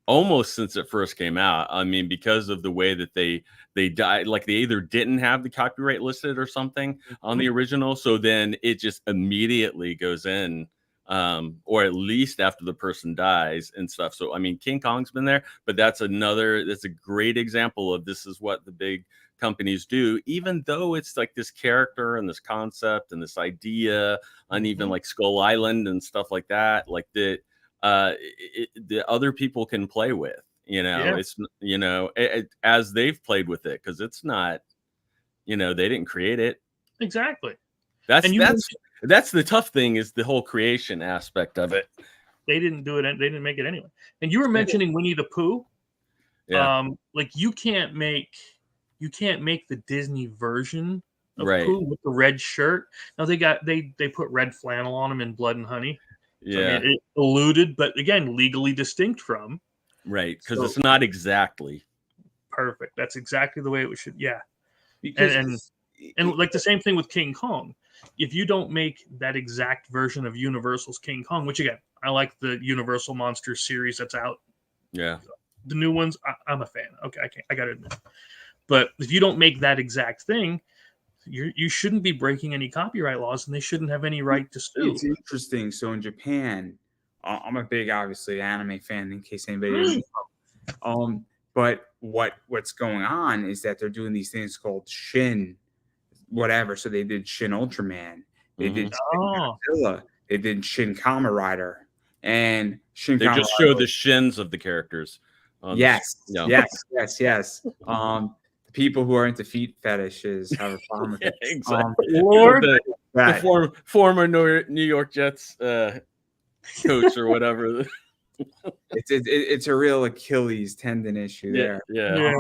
almost since it first came out. I mean, because of the way that they died, like they either didn't have the copyright listed or something on the original, so then it just immediately goes in, or at least after the person dies and stuff. So I mean, King Kong's been there, but that's a great example of this is what the big companies do, even though it's like this character and this concept and this idea, and even like Skull Island and stuff like that, like that the other people can play with, it's, as they've played with it, because it's not, they didn't create it. Exactly. That's the tough thing, is the whole creation aspect of it. They didn't do it. They didn't make it anyway. And you were mentioning Winnie the Pooh. Like you can't make the Disney version of Pooh with the red shirt. Now they put red flannel on him in Blood and Honey. So, I mean, it eluded, but again, legally distinct from. Right, because it's not exactly perfect. That's exactly the way it should. Yeah, and like the same thing with King Kong. If you don't make that exact version of Universal's King Kong, which again, I like the Universal Monsters series that's out. Yeah, the new ones, I'm a fan. Okay, I gotta admit. But if you don't make that exact thing, you shouldn't be breaking any copyright laws, and they shouldn't have any right to sue. It's interesting. So in Japan, I'm a big, obviously, anime fan, in case anybody didn't know. But what's going on is that they're doing these things called Shin, whatever. So they did Shin Ultraman, they did Shin Godzilla, they did Shin Kamen Rider, and Shin. They just show the shins of the characters. Yes. People who are into feet fetishes have a problem with it. Exactly. Lord, the former New York Jets coach or whatever. It's a real Achilles tendon issue there. Yeah.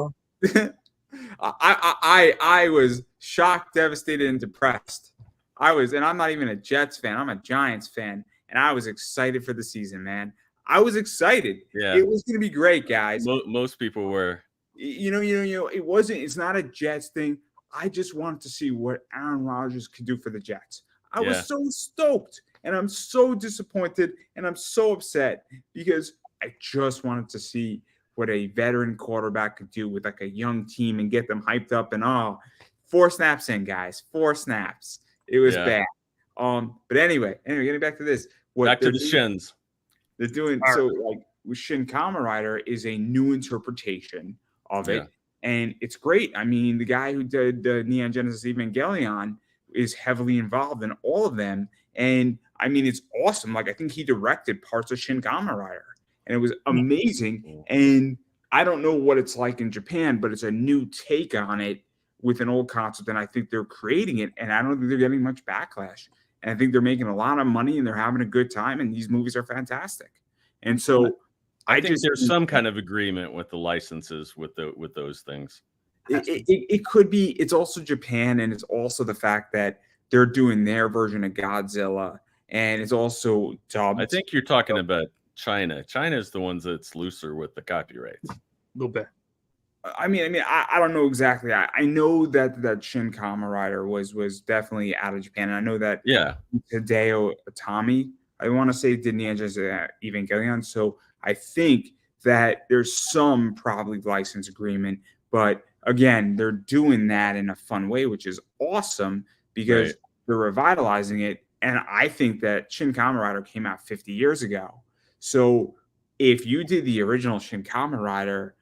I was shocked, devastated, and depressed. And I'm not even a Jets fan. I'm a Giants fan, and I was excited for the season, man. I was excited. Yeah, it was going to be great, guys. Most people were. It's not a Jets thing. I just wanted to see what Aaron Rodgers could do for the Jets. I was so stoked, and I'm so disappointed, and I'm so upset because I just wanted to see what a veteran quarterback could do with like a young team and get them hyped up. And 4 snaps in, guys, 4 snaps. It was bad. But anyway, getting back to this, Back to the shins. They're doing so like with Shin Kamen Rider is a new interpretation of it, and it's great. I mean, the guy who did the Neon Genesis Evangelion is heavily involved in all of them, and I mean, it's awesome. Like I think he directed parts of Shin Kamen Rider, and it was amazing. And I don't know what it's like in Japan, but it's a new take on it with an old concept, and I think they're creating it, and I don't think they're getting much backlash. And I think they're making a lot of money and they're having a good time, and these movies are fantastic. And so I think there's some kind of agreement with the licenses with those things. It could be. It's also Japan, and it's also the fact that they're doing their version of Godzilla, and it's also dubbed. I think you're talking about China. China is the ones that's looser with the copyrights. A little bit. I mean, I don't know exactly. I know that Shin Kamen Rider was definitely out of Japan, and I know that Hideo Itami, I want to say, did Neon Genesis Evangelion. So I think that there's some probably license agreement, but again, they're doing that in a fun way, which is awesome because they're revitalizing it. And I think that Shin Kamen Rider came out 50 years ago. So if you did the original Shin Kamen Rider,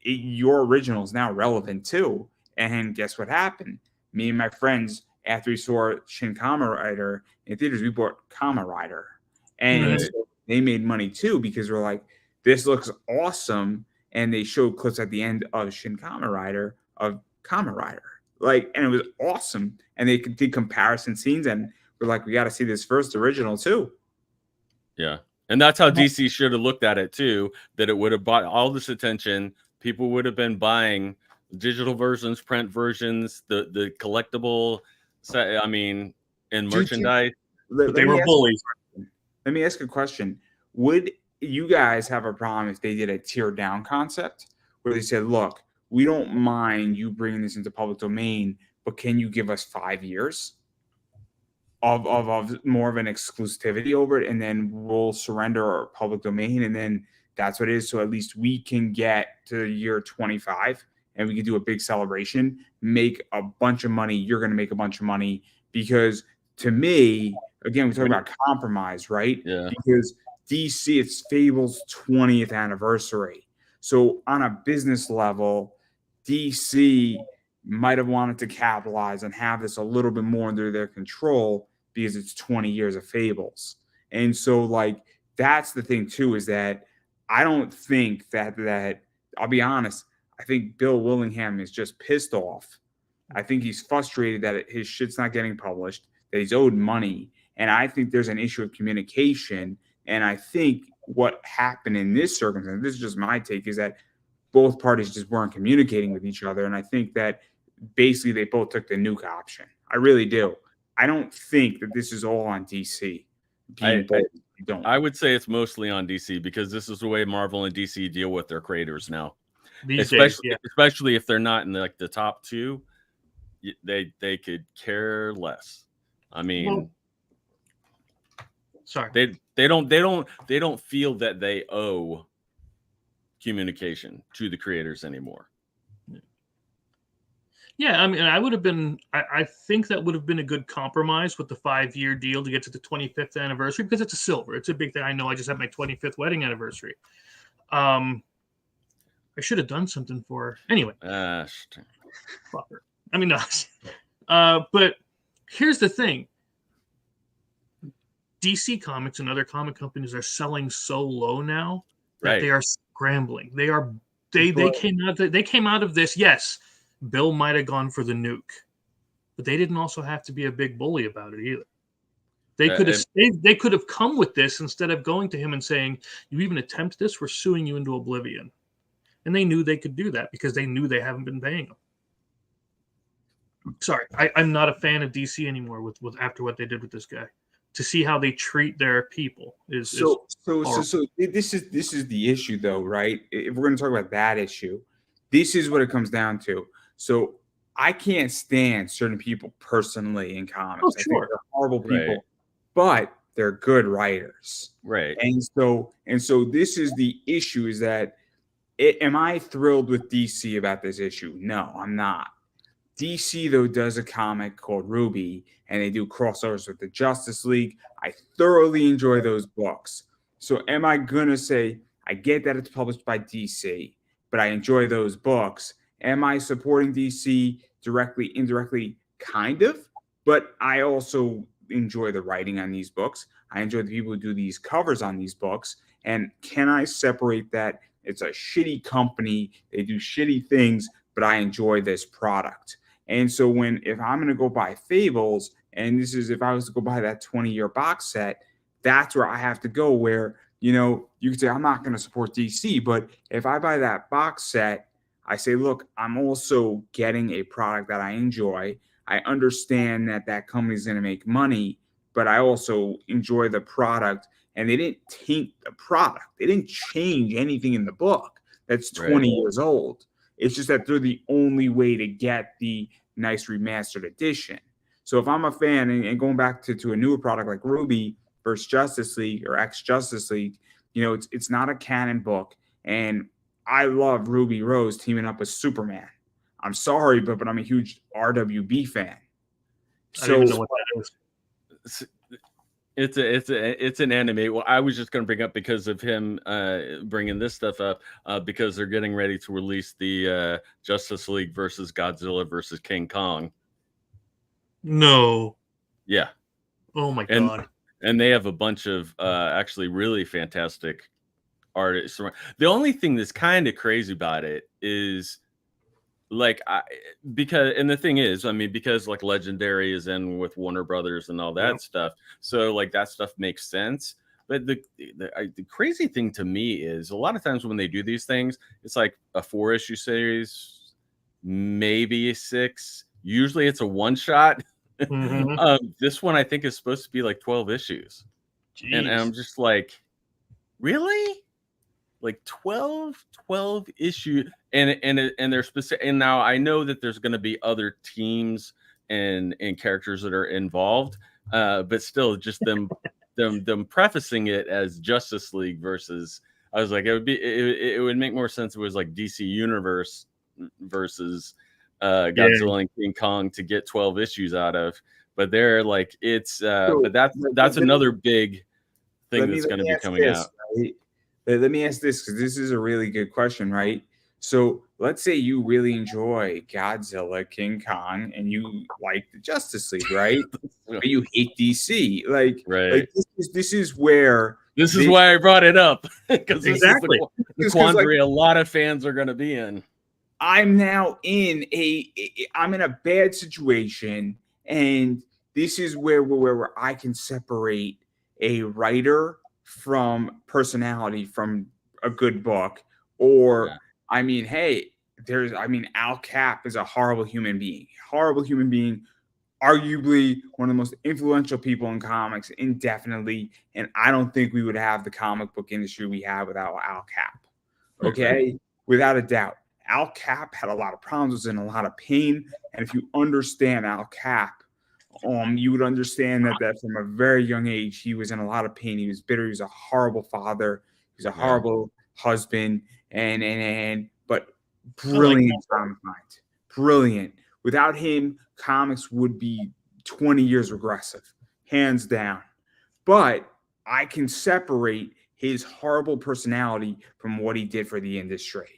your original is now relevant too. And guess what happened? Me and my friends, after we saw Shin Kamen Rider in theaters, we bought Kamen Rider. And so they made money too because we're like, this looks awesome. And they showed clips at the end of Shin Kamen Rider of Kamen Rider. Like, and it was awesome. And they did comparison scenes, and we're like, we got to see this first original too. Yeah. And that's how DC should have looked at it too, that it would have bought all this attention. People would have been buying digital versions, print versions, the collectible, I mean, and merchandise. But they were bullies. Let me ask a question. Would you guys have a problem if they did a tier down concept where they said, look, we don't mind you bringing this into public domain, but can you give us 5 years of more of an exclusivity over it, and then we'll surrender our public domain, and then that's what it is. So at least we can get to year 25 and we can do a big celebration, make a bunch of money. You're going to make a bunch of money because to me, again, we talk about compromise, right? Yeah. Because DC, it's Fables' 20th anniversary. So on a business level, DC might have wanted to capitalize and have this a little bit more under their control because it's 20 years of Fables. And so like, that's the thing too, is that I don't think that I'll be honest, I think Bill Willingham is just pissed off. I think he's frustrated that his shit's not getting published, that he's owed money. And I think there's an issue of communication. And I think what happened in this circumstance, this is just my take, is that both parties just weren't communicating with each other. And I think that basically they both took the nuke option. I really do. I don't think that this is all on DC. I would say it's mostly on DC because this is the way Marvel and DC deal with their creators now. Especially if they're not in the top two, they could care less. I mean, sorry, they don't feel that they owe communication to the creators anymore. Yeah, I mean, I think that would have been a good compromise with the 5-year deal to get to the 25th anniversary because it's a silver. It's a big thing. I know I just had my 25th wedding anniversary. I should have done something for her. Anyway. Fuck her. I mean, no. But here's the thing. DC Comics and other comic companies are selling so low now that they are scrambling. They came out of this, yes. Bill might have gone for the nuke, but they didn't also have to be a big bully about it either. They could have come with this instead of going to him and saying, "You even attempt this, we're suing you into oblivion." And they knew they could do that because they knew they haven't been paying them. Sorry, I'm not a fan of DC anymore with after what they did with this guy. To see how they treat their people is so this is the issue though, right? If we're going to talk about that issue, this is what it comes down to. So I can't stand certain people personally in comics. Oh, I think they're horrible people, but they're good writers. Right. And so this is the issue, is that am I thrilled with DC about this issue? No, I'm not. DC, though, does a comic called Ruby, and they do crossovers with the Justice League. I thoroughly enjoy those books. So, am I going to say, I get that it's published by DC, but I enjoy those books? Am I supporting DC directly, indirectly? Kind of. But I also enjoy the writing on these books. I enjoy the people who do these covers on these books. And can I separate that? It's a shitty company. They do shitty things, but I enjoy this product. And so if I'm going to go buy Fables, and this is if I was to go buy that 20-year box set, that's where I have to go where, you could say I'm not going to support DC, but if I buy that box set, I say, look, I'm also getting a product that I enjoy. I understand that that company is going to make money, but I also enjoy the product. And they didn't taint the product. They didn't change anything in the book that's 20 years old. It's just that they're the only way to get the nice remastered edition. So if I'm a fan and going back to a newer product like Ruby versus Justice League or X Justice League, it's not a canon book. And I love Ruby Rose teaming up with Superman. I'm sorry, but I'm a huge RWB fan. I don't even know what that is. It's an anime. Well, I was just going to bring up because of him bringing this stuff up because they're getting ready to release the Justice League versus Godzilla versus King Kong. No. Yeah. Oh my God. And they have a bunch of actually really fantastic artists. The only thing that's kind of crazy about it is because like Legendary is in with Warner Brothers and all that stuff, so like that stuff makes sense. But the crazy thing to me is a lot of times when they do these things, it's like a 4-issue series, maybe 6. Usually it's a one shot. This one I think is supposed to be like 12 issues. And I'm just like, really? Like 12 issue and they're specific. And now I know that there's going to be other teams and characters that are involved, but still just them prefacing it as Justice League versus, I was like, it would make more sense if it was like DC Universe versus Godzilla and King Kong to get 12 issues out of. But they're like, it's but that's another big thing that's going to be coming out. Right? Let me ask this, because this is a really good question, right? So let's say you really enjoy Godzilla, King Kong, and you like the Justice League, right? But you hate DC. Like this is where... This is why I brought it up. Because exactly. This is the quandary a lot of fans are going to be in. I'm now I'm in a bad situation, and this is where I can separate a writer from personality from a good book. Or I mean, hey, Al Cap is a horrible human being, arguably one of the most influential people in comics indefinitely, and I don't think we would have the comic book industry we have without Al Cap. Okay, without a doubt. Al Cap had a lot of problems, was in a lot of pain, and if you understand Al Cap, you would understand that from a very young age, he was in a lot of pain. He was bitter. He was a horrible father. He was a horrible husband, but brilliant comic mind. Brilliant. Without him, comics would be 20 years regressive, hands down. But I can separate his horrible personality from what he did for the industry.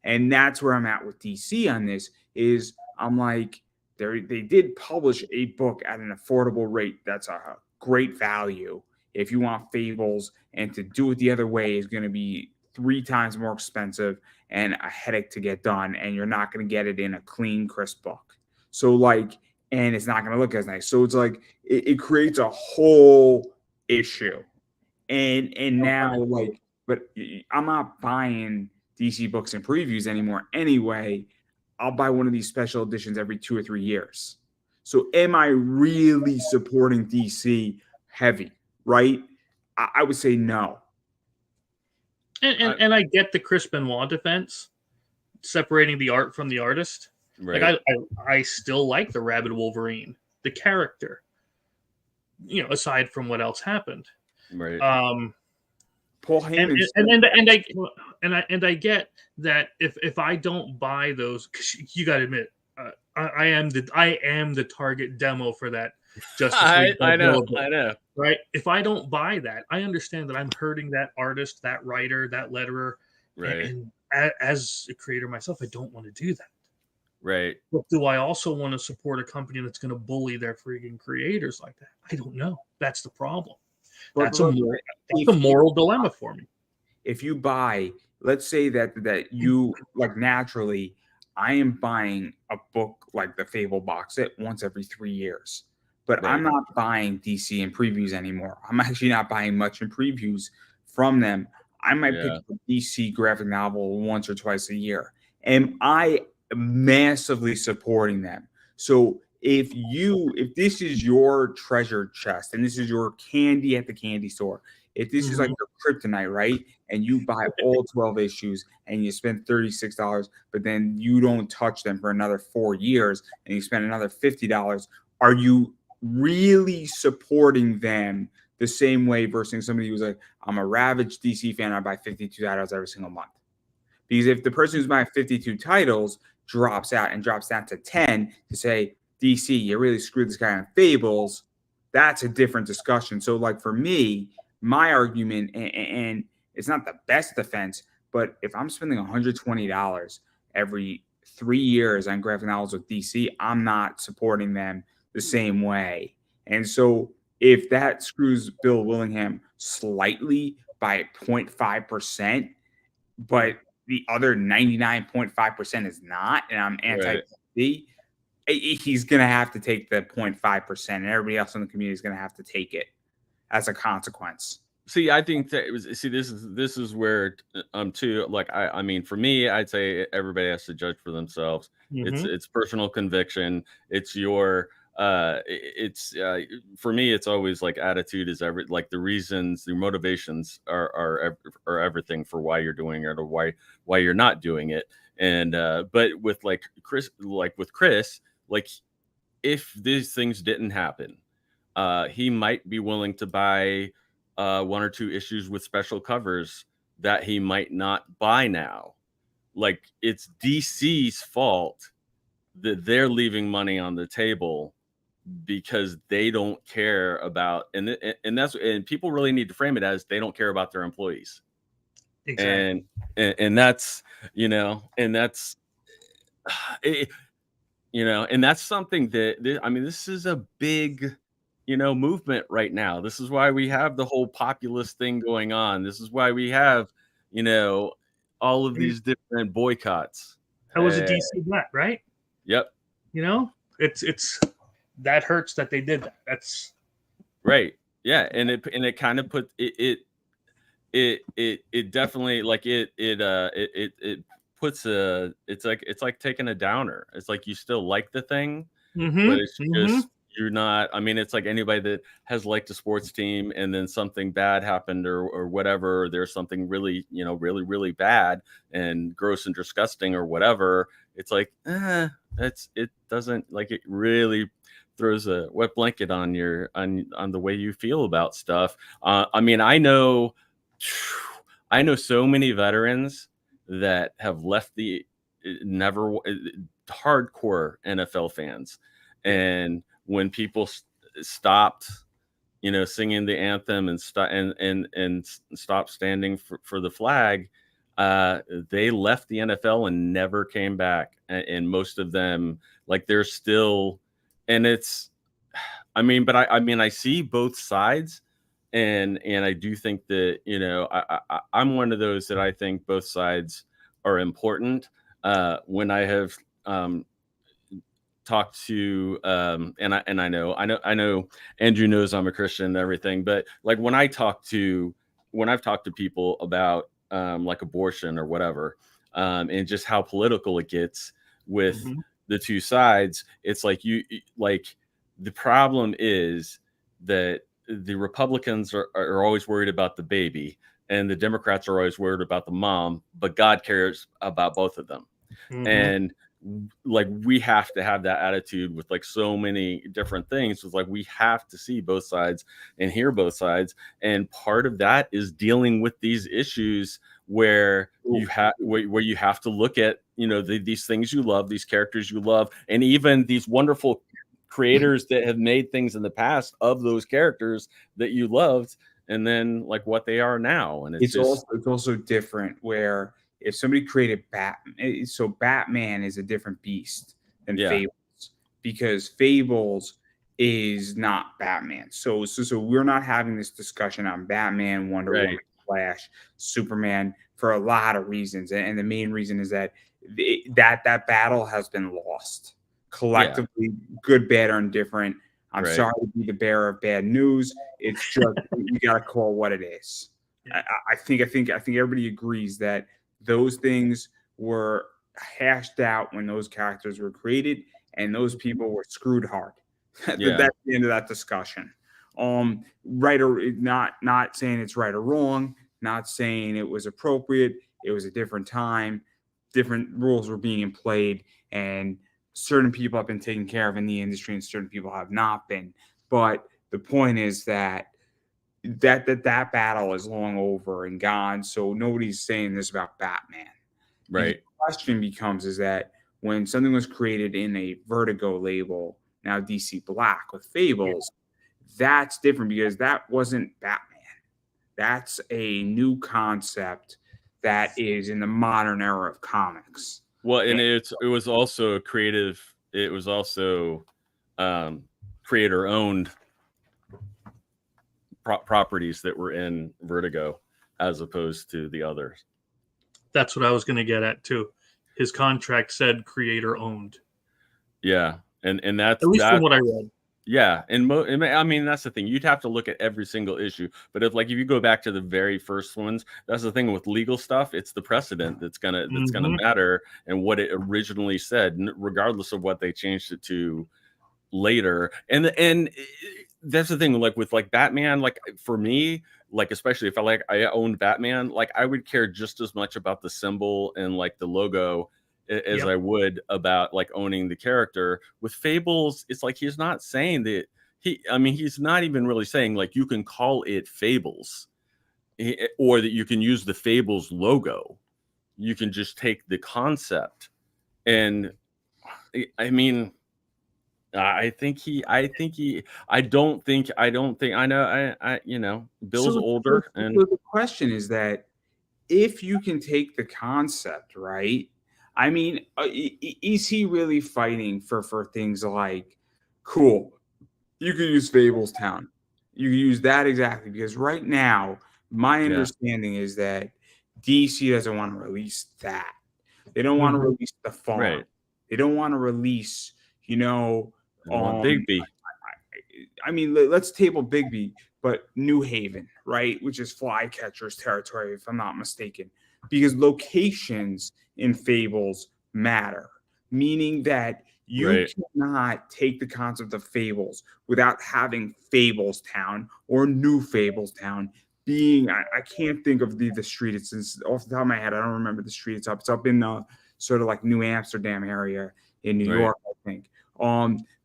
And that's where I'm at with DC on this, is I'm like, they did publish a book at an affordable rate. That's a great value. If you want Fables, and to do it the other way is going to be 3 times more expensive and a headache to get done, and you're not going to get it in a clean, crisp book. So and it's not going to look as nice. So it's like it creates a whole issue. And now but I'm not buying DC books and previews anymore anyway. I'll buy one of these special editions every 2 or 3 years. So am I really supporting DC heavy, right? I would say no. And I get the Chris Benoit defense, separating the art from the artist. Right. Like I still like the Rabid Wolverine, the character, aside from what else happened. Right. Paul Heyman and I get that if I don't buy those, 'cause you got to admit, I am the target demo for that Justice League. I know. Right? If I don't buy that, I understand that I'm hurting that artist, that writer, that letterer, Right. and as a creator myself, I don't want to do that. Right. But do I also want to support a company that's going to bully their freaking creators like that? I don't know. That's the problem. That's a moral dilemma for me. If you buy, let's say that you like naturally, I am buying a book like the Fable box set once every 3 years. But I'm Right. not buying DC in previews anymore. I'm actually not buying much in previews from them. I might pick Yeah. up a DC graphic novel once or twice a year. And I am massively supporting them. So if this is your treasure chest and this is your candy at the candy store, if this is like Mhm. your kryptonite, right? And you buy all 12 issues and you spend $36, but then you don't touch them for another 4 years and you spend another $50, are you really supporting them the same way versus somebody who's like, I'm a Ravage DC fan, I buy 52 titles every single month? Because if the person who's buying 52 titles drops out and drops down to 10 to say, DC, you really screwed this guy on Fables, that's a different discussion. So, like for me, my argument, and it's not the best defense, but if I'm spending $120 every 3 years on graphic novels with DC, I'm not supporting them the same way. And so, if that screws Bill Willingham slightly by 0.5%, but the other 99.5% is not, and I'm anti-DC, he's going to have to take the 0.5%, and everybody else in the community is going to have to take it as a consequence. See, I think that this is where too, like I mean, for me, I'd say everybody has to judge for themselves. Mhm. It's personal conviction. It's your it's for me, it's always like attitude is like the reasons, the motivations are everything for why you're doing it or why you're not doing it. And but with Chris, like if these things didn't happen, he might be willing to buy 1 or 2 issues with special covers that he might not buy now. Like it's DC's fault that they're leaving money on the table because they don't care about, and people really need to frame it as they don't care about their employees. Exactly. And that's, and that's and that's something that I mean, this is a big, movement right now. This is why we have the whole populist thing going on. This is why we have, all of these different boycotts. That was a DC bet, right? Yep. It's that hurts that they did that. That's right. Yeah, and it kind of put it definitely like it puts it's like taking a downer. It's like you still like the thing, but it's just you're not. I mean, it's like anybody that has liked a sports team and then something bad happened or whatever, or there's something really, really, really bad and gross and disgusting or whatever. It's like, it doesn't, like, it really throws a wet blanket on on the way you feel about stuff. I mean, I know so many veterans that have left never hardcore NFL fans, and when people stopped, singing the anthem and stopped standing for the flag, they left the NFL and never came back. And most of them, like, they're still, and it's, I mean, but I mean, I see both sides. And I do think that, I'm one of those that I think both sides are important. When I have talked to and I know Andrew knows I'm a Christian and everything, but like when I've talked to people about like abortion or whatever, and just how political it gets with the two sides, it's like the problem is that the Republicans are always worried about the baby and the Democrats are always worried about the mom, but God cares about both of them. And like, we have to have that attitude with like so many different things. It's like, we have to see both sides and hear both sides. And part of that is dealing with these issues where you have to look at these things you love, these characters you love, and even these wonderful creators that have made things in the past of those characters that you loved, and then like what they are now. And it's also different where if somebody created Batman, so Batman is a different beast than Fables, because Fables is not Batman. So we're not having this discussion on Batman, Wonder Woman, Flash, Superman for a lot of reasons, and the main reason is that that battle has been lost collectively, good, bad, or indifferent. I'm sorry to be the bearer of bad news. It's just we got to call what it is. I think everybody agrees that those things were hashed out when those characters were created, and those people were screwed hard. That's the end of that discussion. Right or not saying it's right or wrong, not saying it was appropriate. It was a different time, different rules were being played, and certain people have been taken care of in the industry and certain people have not been. But the point is that battle is long over and gone. So nobody's saying this about Batman. Right. The question becomes is that when something was created in a Vertigo label, now DC Black with Fables, that's different because that wasn't Batman. That's a new concept that is in the modern era of comics. Well, and it was also creative. It was also creator owned properties that were in Vertigo as opposed to the others. That's what I was going to get at too. His contract said creator owned. Yeah, and that's at least from what I read. Yeah, and I mean that's the thing. You'd have to look at every single issue, but if you go back to the very first ones, that's the thing with legal stuff. It's the precedent that's gonna matter, and what it originally said, regardless of what they changed it to later. And that's the thing. With Batman, for me, especially if I owned Batman, I would care just as much about the symbol and the logo as I would about owning the character. With Fables, it's he's not saying that he's not even really saying you can call it Fables or that you can use the Fables logo. You can just take the concept. And I mean, I know Bill's older. And the question is that if you can take the concept, right? I mean, is he really fighting for things like, cool, you can use Fables-Town. You can use that exactly because right now, my understanding is that DC doesn't want to release that. They don't want to release the farm. Right. They don't want to release, Bigby. I mean, let's table Bigby, but New Haven, right, which is Flycatcher's territory, if I'm not mistaken, because locations in Fables matter, meaning that you cannot take the concept of Fables without having Fables-Town or New Fables-Town being. I can't think of the street. It's off the top of my head. I don't remember the street. It's up in the sort of New Amsterdam area in New York, I think.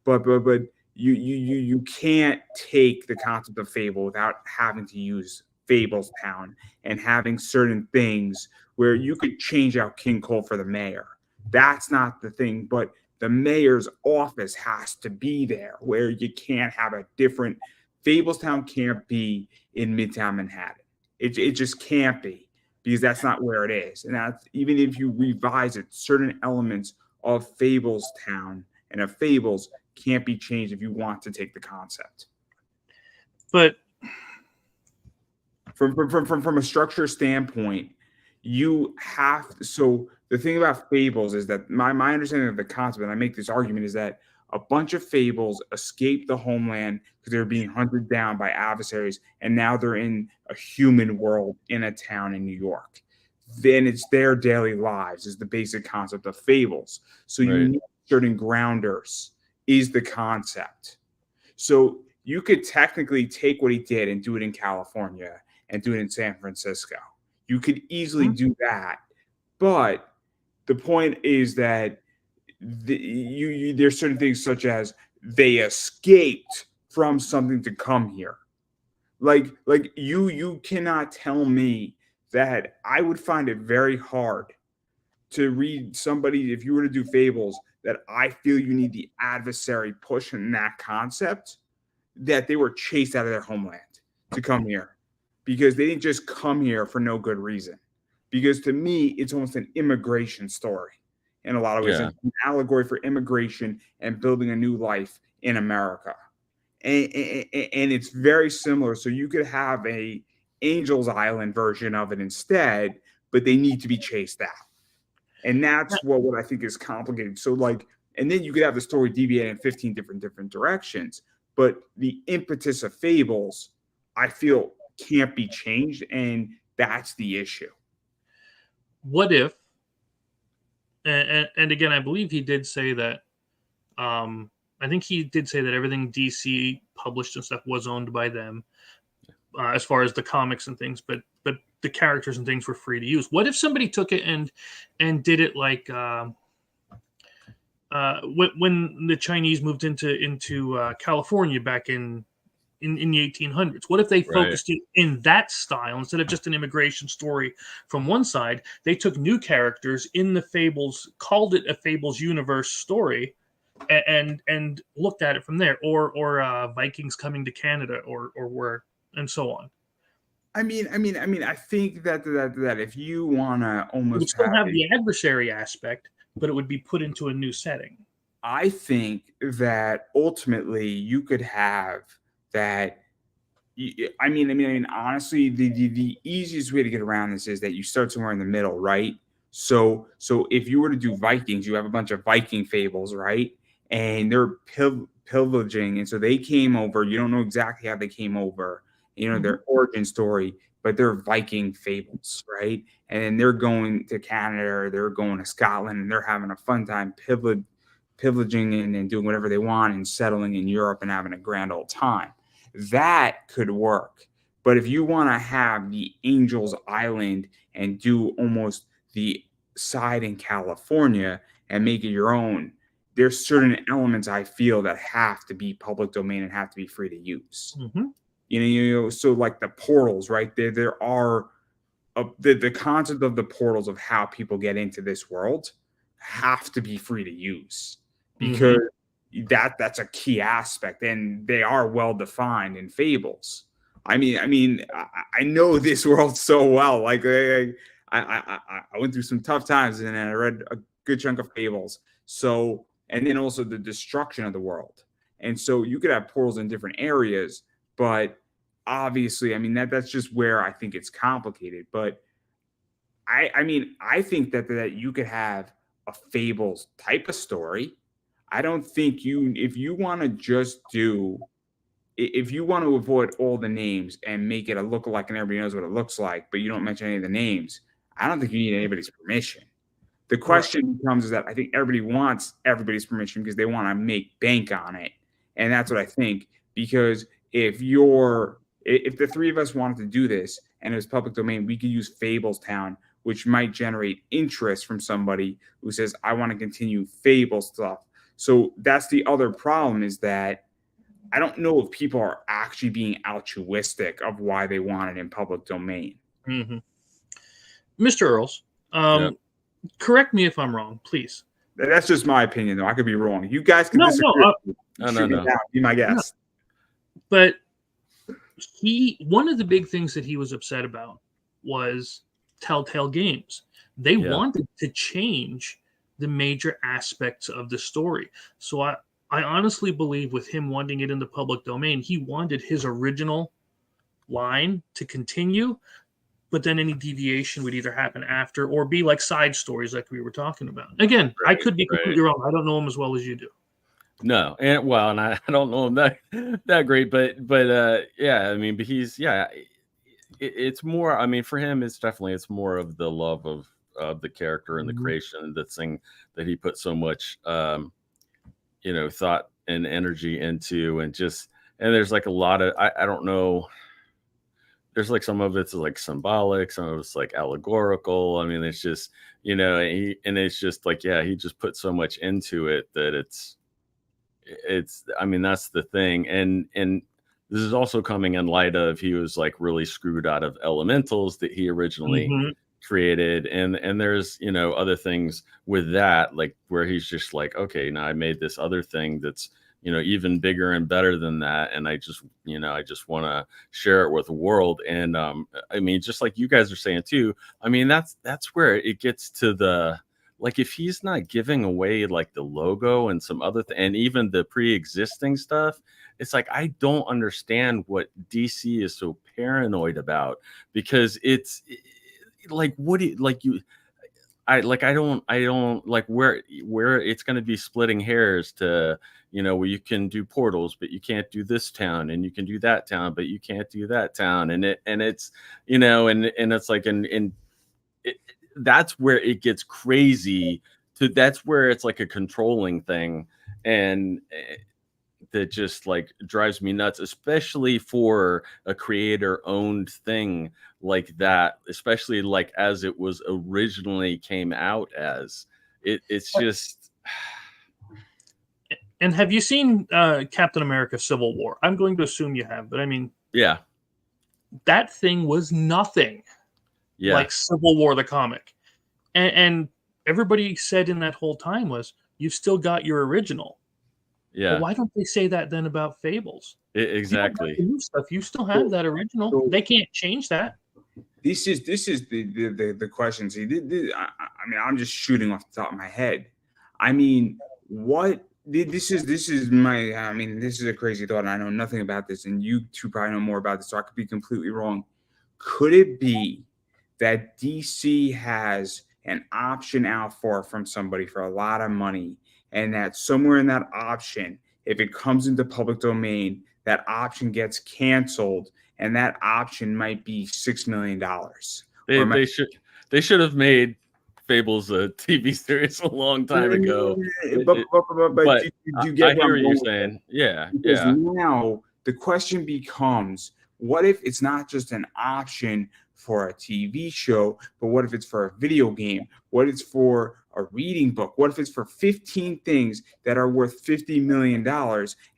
But you can't take the concept of Fable without having to use Fables-Town and having certain things where you could change out King Cole for the mayor. That's not the thing, but the mayor's office has to be there where you can't have a different. Fables-Town can't be in Midtown Manhattan. It just can't be because that's not where it is. And that's even if you revise it, certain elements of Fables-Town and of Fables can't be changed if you want to take the concept. But from a structure standpoint, you have to, so the thing about Fables is that my understanding of the concept, and I make this argument, is that a bunch of Fables escaped the homeland because they were being hunted down by adversaries, and now they're in a human world in a town in New York. Then it's their daily lives is the basic concept of Fables. So you need certain grounders is the concept. So you could technically take what he did and do it in California and do it in San Francisco. You could easily do that. But the point is that there's certain things such as they escaped from something to come here. Like you cannot tell me that. I would find it very hard to read somebody, if you were to do Fables, that I feel you need the adversary push in that concept, that they were chased out of their homeland to come here, because they didn't just come here for no good reason. Because to me, it's almost an immigration story in a lot of ways, Yeah. an allegory for immigration and building a new life in America. And it's very similar. So you could have a Angel's Island version of it instead, but they need to be chased out. And that's what I think is complicated. So like, and then you could have the story deviate in 15 different directions. But the impetus of Fables, I feel, can't be changed, and that's the issue. What if, and again, I believe he did say that, I think he did say that everything DC published and stuff was owned by them, as far as the comics and things, but the characters and things were free to use. What if somebody took it and did it like when the Chinese moved into California back in the 1800s? What if they focused it in that style instead of just an immigration story from one side? They took new characters in the Fables, called it a Fables universe story, and looked at it from there, or Vikings coming to Canada, or where, and so on. I mean, I think that if you want to It would almost still have the adversary aspect, but it would be put into a new setting. I think that ultimately you could have that. I mean, honestly, the easiest way to get around this is that you start somewhere in the middle, right? So if you were to do Vikings, you have a bunch of Viking fables, right? And they're pillaging, and so they came over. You don't know exactly how they came over, their origin story, but they're Viking fables, right? And they're going to Canada, or they're going to Scotland, and they're having a fun time pillaging and doing whatever they want and settling in Europe and having a grand old time. That could work. But if you want to have the Angel's Island and do almost the side in California and make it your own, there's certain elements I feel that have to be public domain and have to be free to use. So like the portals, right? There are the concept of the portals of how people get into this world have to be free to use, because that's a key aspect, and they are well defined in Fables. I know this world so well. Like I went through some tough times, and I read a good chunk of Fables. So, and then also the destruction of the world. And so you could have portals in different areas, but obviously, that's just where I think it's complicated. But I think that you could have a Fables type of story. I don't think if you want to avoid all the names and make it a lookalike and everybody knows what it looks like, but you don't mention any of the names, I don't think you need anybody's permission. The question becomes is that I think everybody wants everybody's permission because they want to make bank on it. And that's what I think, because if the three of us wanted to do this and it was public domain, we could use Fablestown, which might generate interest from somebody who says, I want to continue Fable stuff. So that's the other problem, is that I don't know if people are actually being altruistic of why they want it in public domain. Mr. Earls, correct me if I'm wrong, please. That's just my opinion, though. I could be wrong. You guys can disagree. No. Be my guest. No. But one of the big things that he was upset about was Telltale Games. They wanted to change the major aspects of the story. So I honestly believe, with him wanting it in the public domain, he wanted his original line to continue, but then any deviation would either happen after or be like side stories like we were talking about. Again, I could be completely wrong. I don't know him as well as you do. No, and I don't know him that great, but yeah, but he's it's more. For him, it's more of the love of the character and the creation, the thing that he put so much thought and energy into, and there's like a lot of I don't know. There's like some of it's like symbolic, some of it's like allegorical. It's just it's just like he just put so much into it that it's that's the thing. And this is also coming in light of he was like really screwed out of Elementals that he originally created, and there's other things with that, like where he's just like, okay, now I made this other thing that's even bigger and better than that, and I just want to share it with the world. And I mean, just like you guys are saying too, I mean, that's where it gets to the, like, if he's not giving away like the logo and some other and even the pre-existing stuff, it's like I don't understand what DC is so paranoid about, because it's like, what do you, like you I don't like where it's going to be splitting hairs to, where you can do portals, but you can't do this town, and you can do that town, but you can't do that town. And it's, and it's like, and that's where it gets crazy that's where it's like a controlling thing. And that just like drives me nuts, especially for a creator owned thing like that, especially like as it was originally came out as. It's just. And have you seen Captain America Civil War? I'm going to assume you have, but I mean, yeah, that thing was nothing like Civil War the comic. And everybody said in that whole time was, you've still got your original. Yeah. Well, why don't they say that then about Fables? Exactly. You new stuff. You still have that original. They can't change that. This is the question. See, I mean, I'm just shooting off the top of my head. I mean, this is my. I mean, this is a crazy thought, and I know nothing about this, and you two probably know more about this, so I could be completely wrong. Could it be that DC has an option out from somebody for a lot of money, and that somewhere in that option, if it comes into public domain, that option gets canceled, and that option might be $6 million? They should have made Fables a TV series a long time ago. But you get I hear what you're saying. Yeah, because now the question becomes, what if it's not just an option for a TV show, but what if it's for a video game? What if it's for a reading book? What if it's for 15 things that are worth $50 million?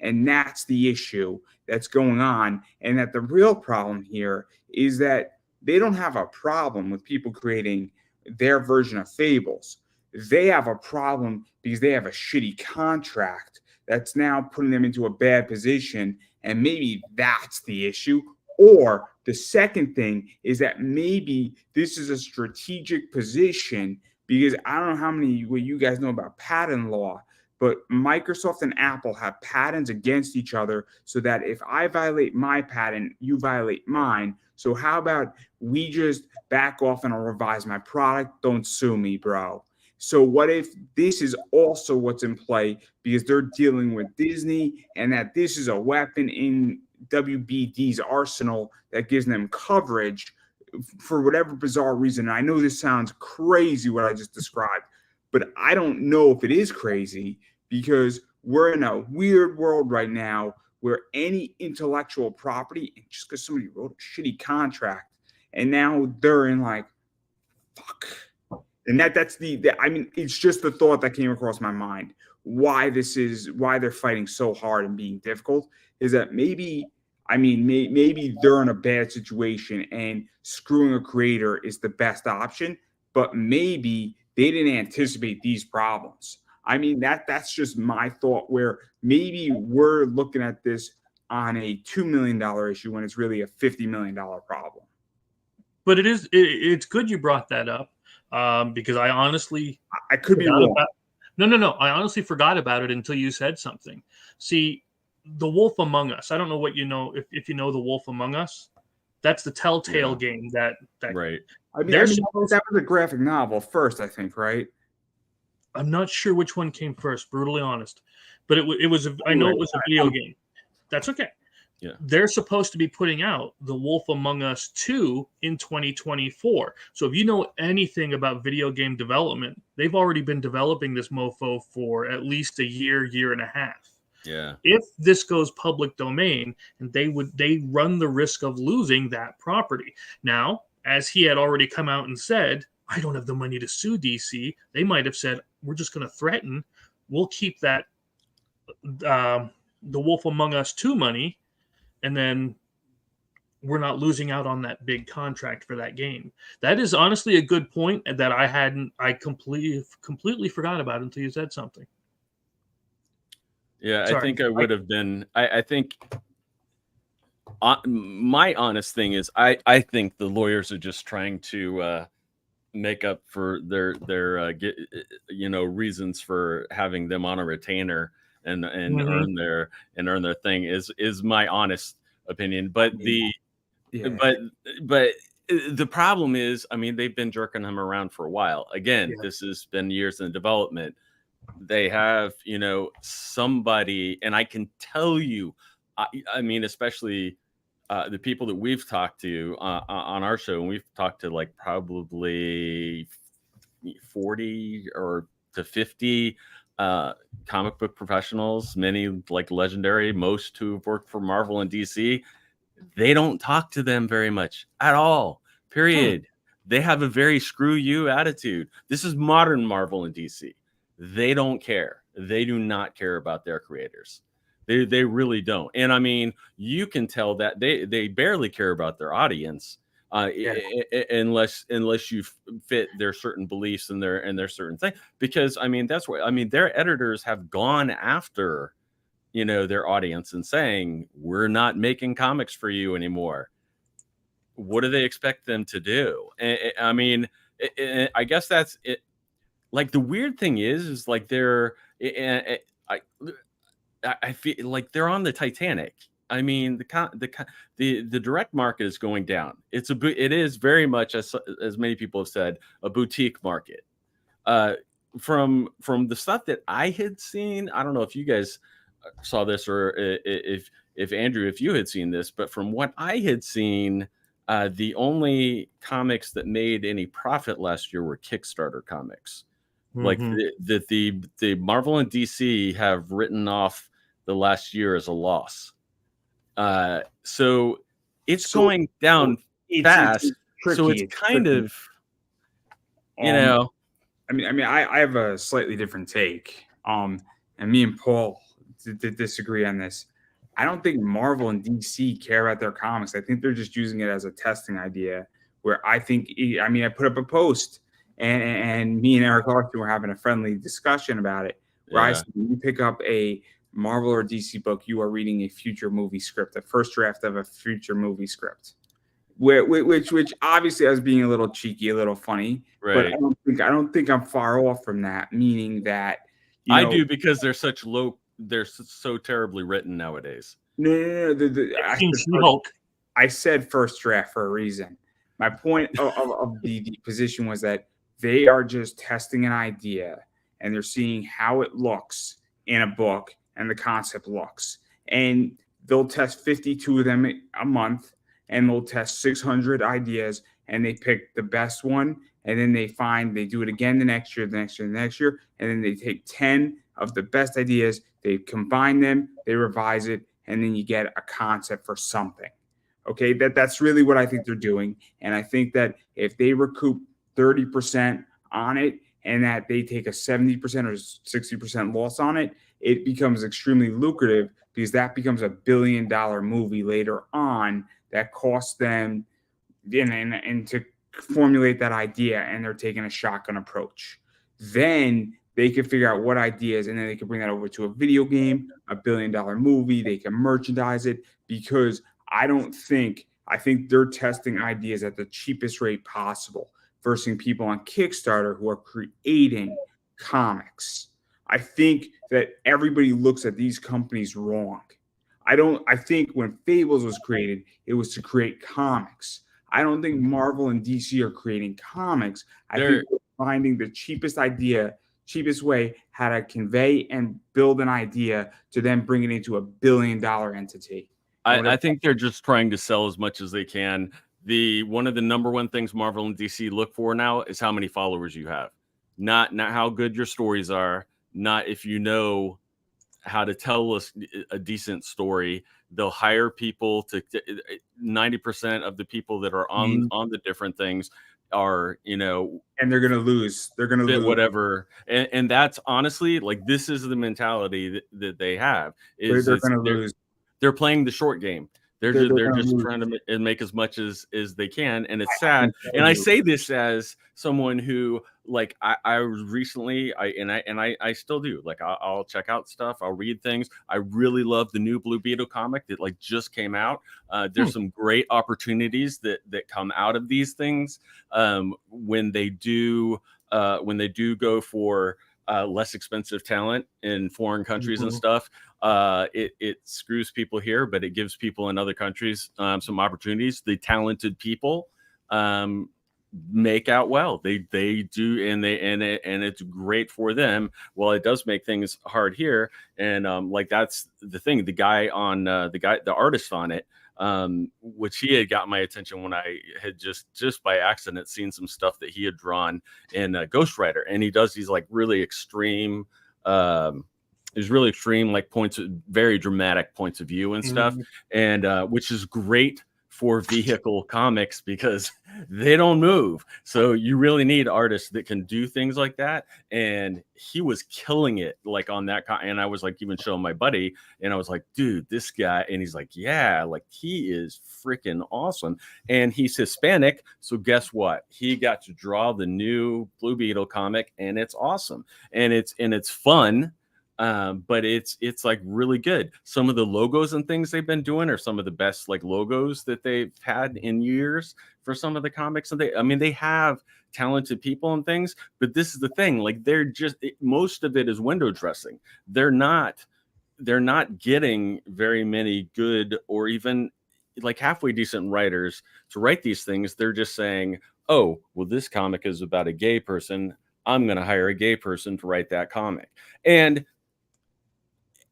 And that's the issue that's going on. And that the real problem here is that they don't have a problem with people creating their version of Fables. They have a problem because they have a shitty contract that's now putting them into a bad position. And maybe that's the issue. Or the second thing is that maybe this is a strategic position, because I don't know how many what you guys know about patent law, but Microsoft and Apple have patents against each other, so that if I violate my patent, you violate mine. So how about we just back off and I'll revise my product? Don't sue me, bro. So what if this is also what's in play, because they're dealing with Disney, and that this is a weapon in WBD's arsenal that gives them coverage for whatever bizarre reason? I know this sounds crazy what I just described, but I don't know if it is crazy, because we're in a weird world right now where any intellectual property, and just because somebody wrote a shitty contract, and now they're in like, fuck. And that's I mean, it's just the thought that came across my mind. Why they're fighting so hard and being difficult is that maybe they're in a bad situation and screwing a creator is the best option, but maybe they didn't anticipate these problems. I mean, that's just my thought, where maybe we're looking at this on a $2 million issue when it's really a $50 million problem. But it's good you brought that up, because I honestly could be wrong. No. I honestly forgot about it until you said something. See, The Wolf Among Us. I don't know what you know, if you know The Wolf Among Us. That's the Telltale game that right. I mean, that was a graphic novel first, I think, right? I'm not sure which one came first, brutally honest, but it was I know it was a video game. That's okay. Yeah. They're supposed to be putting out The Wolf Among Us 2 in 2024. So if you know anything about video game development, they've already been developing this mofo for at least a year and a half. Yeah. If this goes public domain, and they run the risk of losing that property. Now, as he had already come out and said, I don't have the money to sue DC, they might have said, we're just going to threaten. We'll keep that The Wolf Among Us 2 money, and then we're not losing out on that big contract for that game. That is honestly a good point that I completely forgot about until you said something. Yeah, I Sorry. think I would have been. I think my honest thing is I think the lawyers are just trying to make up for their reasons for having them on a retainer and earn their thing is my honest opinion. But but the problem is, I mean, they've been jerking him around for a while. Again, this has been years in development. They have, somebody, and I can tell you, I mean, especially the people that we've talked to on our show, and we've talked to like probably 40 or to 50 comic book professionals, many like legendary, most who've worked for Marvel and DC. They don't talk to them very much at all, period. They have a very screw you attitude. This is modern Marvel and DC. They don't care. They do not care about their creators. They really don't. And I mean, you can tell that they barely care about their audience unless you fit their certain beliefs and their certain thing. Because I mean, that's what I mean. Their editors have gone after their audience and saying, we're not making comics for you anymore. What do they expect them to do? I mean, I guess that's it. Like the weird thing is like I feel like they're on the Titanic. I mean, the direct market is going down. It is very much, as many people have said, a boutique market. From the stuff that I had seen, I don't know if you guys saw this or if Andrew, if you had seen this, but from what I had seen, the only comics that made any profit last year were Kickstarter comics. Like the Marvel and DC have written off the last year as a loss. So it's going down fast. It's tricky. So it's kind of, I mean, I have a slightly different take. And me and Paul disagree on this. I don't think Marvel and DC care about their comics. I think they're just using it as a testing idea. Where I put up a post. And me and Eric Larson were having a friendly discussion about it. Where I said, when you pick up a Marvel or DC book, you are reading a future movie script, a first draft of a future movie script. Which obviously I was being a little cheeky, a little funny, right? But I don't think I'm far off from that. Meaning that I do, because they're so terribly written nowadays. No. I said first draft for a reason. My point of the position was that they are just testing an idea and they're seeing how it looks in a book and the concept looks. And they'll test 52 of them a month and they'll test 600 ideas and they pick the best one. And then they do it again the next year. And then they take 10 of the best ideas, they combine them, they revise it, and then you get a concept for something. Okay, that's really what I think they're doing. And I think that if they recoup 30% on it and that they take a 70% or 60% loss on it, it becomes extremely lucrative because that becomes $1 billion movie later on that costs them and to formulate that idea, and they're taking a shotgun approach. Then they can figure out what ideas, and then they can bring that over to a video game, $1 billion movie. They can merchandise it because I think they're testing ideas at the cheapest rate possible versus people on Kickstarter who are creating comics. I think that everybody looks at these companies wrong. I think when Fables was created, it was to create comics. I don't think Marvel and DC are creating comics. I think they're finding the cheapest way how to convey and build an idea to then bring it into $1 billion entity. I think they're just trying to sell as much as they can. One of the number one things Marvel and DC look for now is how many followers you have, not how good your stories are, not if you know how to tell a decent story. They'll hire people to 90% of the people that are on the different things are, and they're going to lose. They're going to lose whatever. And that's honestly, like, this is the mentality that they have. They're going to lose. They're playing the short game. They're just trying to make as much as they can, and it's sad. And I say this as someone who, like, I recently, I still do, like, I'll check out stuff, I'll read things. I really love the new Blue Beetle comic that, like, just came out. There's some great opportunities that come out of these things when they do go for less expensive talent in foreign countries and stuff. It screws people here, but it gives people in other countries some opportunities. The talented people make out well. They do, and it's great for them. Well, it does make things hard here, and like, that's the thing. The guy on the artist on it, which he had got my attention when I had just by accident seen some stuff that he had drawn in Ghost Rider, and he does these, like, really extreme like very dramatic points of view and stuff, and which is great for vehicle comics because they don't move. So you really need artists that can do things like that. And he was killing it, like, on that. And I was, like, even showing my buddy, and I was like, dude, this guy. And he's like, yeah, like, he is freaking awesome. And he's Hispanic. So guess what? He got to draw the new Blue Beetle comic, and it's awesome. And it's fun. But it's like really good. Some of the logos and things they've been doing are some of the best, like, logos that they've had in years for some of the comics. And they have talented people and things, but this is the thing, like, most of it is window dressing. They're not getting very many good or even, like, halfway decent writers to write these things. They're just saying, oh, well, this comic is about a gay person, I'm going to hire a gay person to write that comic. And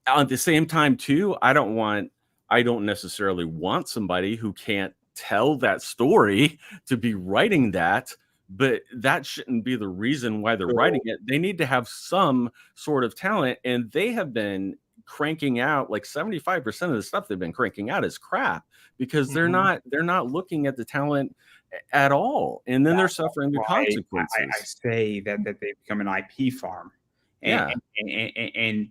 at the same time, too, I don't necessarily want somebody who can't tell that story to be writing that, but that shouldn't be the reason why they're writing it. They need to have some sort of talent, and they have been cranking out, like, 75% of the stuff they've been cranking out is crap because they're not looking at the talent at all, and then they're suffering the consequences. I say that they become an IP farm, and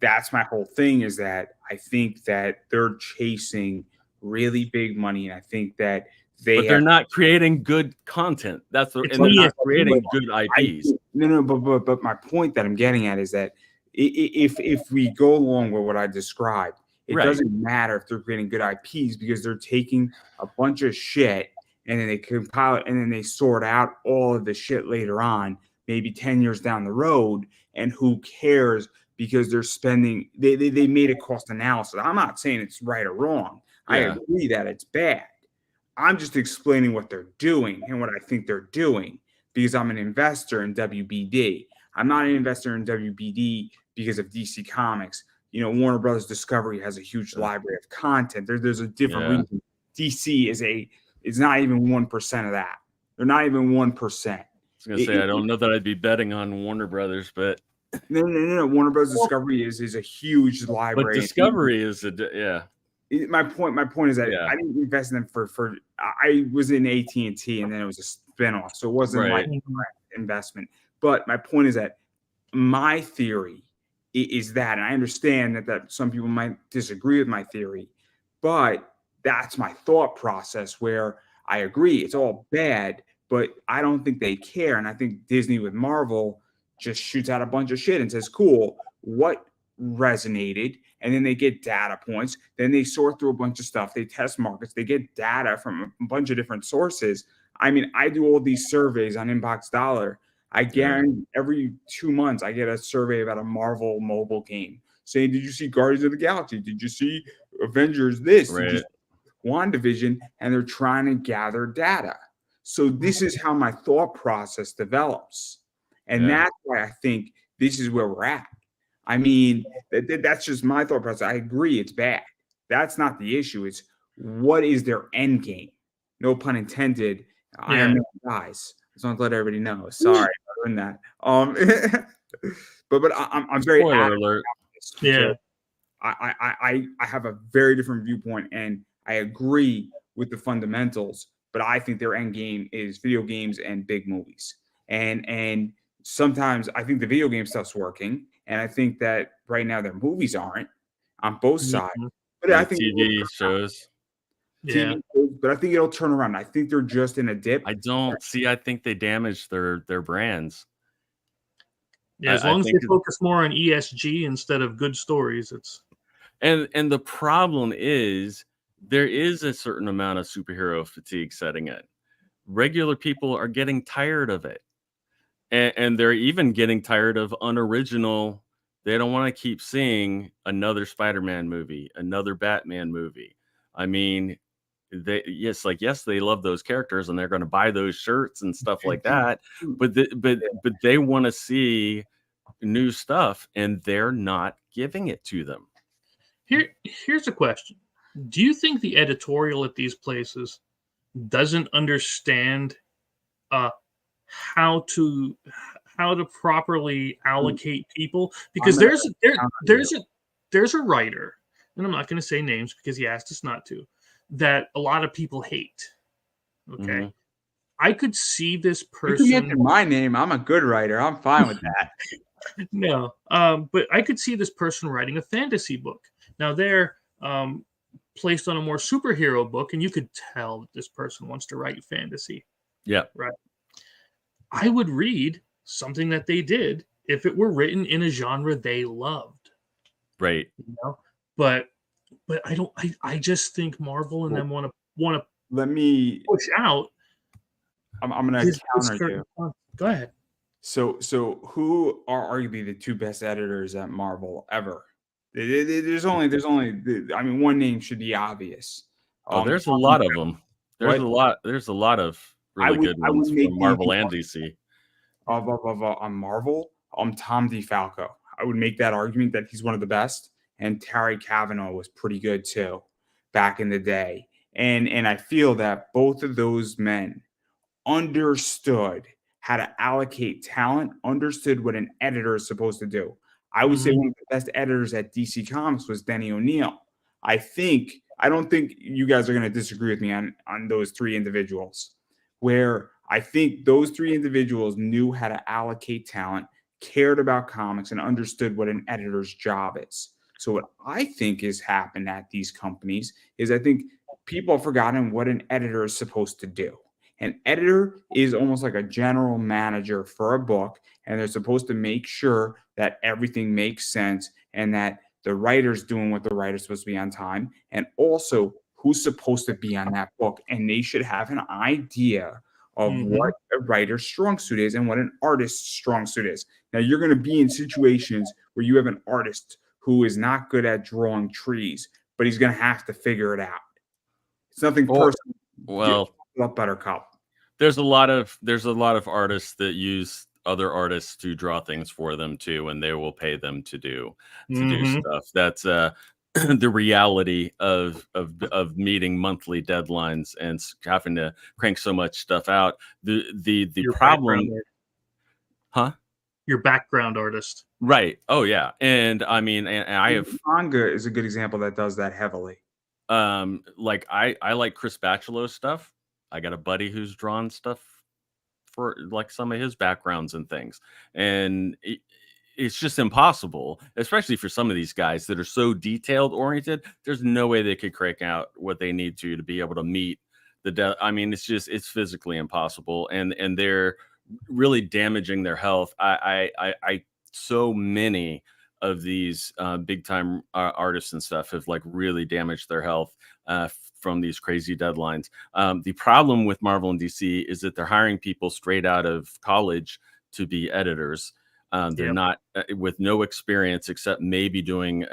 that's my whole thing, is that I think that they're chasing really big money, and I think that they're not creating good content. And they're not creating good IPs. But my point that I'm getting at is that if we go along with what I described, it doesn't matter if they're creating good IPs, because they're taking a bunch of shit and then they compile it, and then they sort out all of the shit later on, maybe 10 years down the road, and who cares? Because they're spending, they made a cost analysis. I'm not saying it's right or wrong. I agree that it's bad. I'm just explaining what they're doing and what I think they're doing, because I'm an investor in WBD. I'm not an investor in WBD because of DC Comics. You know, Warner Brothers Discovery has a huge library of content. There's a different reason. DC is not even 1% of that. They're not even 1%. I was gonna say, I don't know that I'd be betting on Warner Brothers, but no. Warner Brothers Discovery is a huge library. But Discovery is My point is that I didn't invest in them for. I was in AT&T, and then it was a spinoff, so it wasn't like an investment. But my point is that my theory is that, and I understand that some people might disagree with my theory, but that's my thought process, where I agree it's all bad, but I don't think they care. And I think Disney with Marvel just shoots out a bunch of shit and says, cool, what resonated? And then they get data points. Then they sort through a bunch of stuff. They test markets. They get data from a bunch of different sources. I mean, I do all these surveys on Inbox Dollar. I guarantee every 2 months I get a survey about a Marvel mobile game saying, did you see Guardians of the Galaxy? Did you see Avengers this? Did you see WandaVision? And they're trying to gather data. So this is how my thought process develops. And that's why I think this is where we're at. I mean, that's just my thought process. I agree it's bad. That's not the issue. It's what is their end game? No pun intended. Iron Man dies. Just want to let everybody know. Sorry for doing that. But I'm very spoiler alert. Yeah. I have a very different viewpoint, and I agree with the fundamentals, but I think their end game is video games and big movies. And sometimes I think the video game stuff's working, and I think that right now their movies aren't on both sides. But I think TV shows. Yeah. but I think it'll turn around. I think they're just in a dip. I don't see. I think they damage their brands. Yeah, as long as they focus more on ESG instead of good stories, it's and the problem is there is a certain amount of superhero fatigue setting in. Regular people are getting tired of it. And they're even getting tired of unoriginal. They don't want to keep seeing another Spider-Man movie, another Batman movie. I mean, yes, they love those characters and they're going to buy those shirts and stuff like that. But they want to see new stuff, and they're not giving it to them. Here's a question. Do you think the editorial at these places doesn't understand how to properly allocate people? Because there's a writer, and I'm not going to say names because he asked us not to, that a lot of people hate. Okay. Mm-hmm. I could see this person. You can mention my name. I'm a good writer. I'm fine with that. No, but I could see this person writing a fantasy book. Now they're placed on a more superhero book, and you could tell that this person wants to write fantasy. Yeah. Right. I would read something that they did if it were written in a genre they loved. Right. You know? But I don't. I just think Marvel and them want to let me push out. I'm going to counter you. Go ahead. So who are arguably the two best editors at Marvel ever? There's only. I mean, one name should be obvious. There's a lot of them. There's a lot of really good ones from Marvel and DC. On Marvel, Tom DeFalco. I would make that argument that he's one of the best, and Terry Cavanaugh was pretty good too, back in the day. And I feel that both of those men understood how to allocate talent, understood what an editor is supposed to do. I would say one of the best editors at DC Comics was Denny O'Neil. I don't think you guys are going to disagree with me on those three individuals, where I think those three individuals knew how to allocate talent, cared about comics, and understood what an editor's job is. So what I think has happened at these companies is I think people have forgotten what an editor is supposed to do. An editor is almost like a general manager for a book, and they're supposed to make sure that everything makes sense and that the writer's doing what the writer's supposed to be on time, and also who's supposed to be on that book. And they should have an idea of what a writer's strong suit is and what an artist's strong suit is. Now, you're going to be in situations where you have an artist who is not good at drawing trees, but he's going to have to figure it out. It's nothing personal. Well, Buttercup. There's a lot of artists that use other artists to draw things for them too, and they will pay them to do stuff. That's the reality of meeting monthly deadlines and having to crank so much stuff out. The problem, your background artist, right? Oh yeah, and I mean, and I have manga is a good example that does that heavily. Like I like Chris Bachalo's stuff. I got a buddy who's drawn stuff for like some of his backgrounds and things. And it's just impossible, especially for some of these guys that are so detailed oriented. There's no way they could crank out what they need to be able to meet I mean, it's physically impossible. And they're really damaging their health. So many of these big time artists and stuff have like really damaged their health from these crazy deadlines. The problem with Marvel and DC is that they're hiring people straight out of college to be editors. They're not with no experience except maybe doing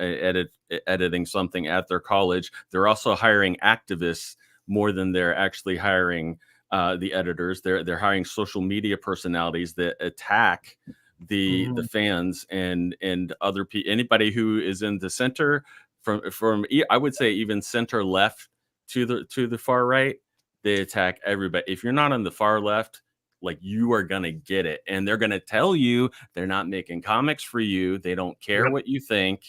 editing something at their college. They're also hiring activists more than they're actually hiring the editors. They're hiring social media personalities that attack the fans and other people, anybody who is in the center from I would say even center left to the far right. They attack everybody. If you're not on the far left, like, you are gonna get it, and they're gonna tell you they're not making comics for you. They don't care what you think,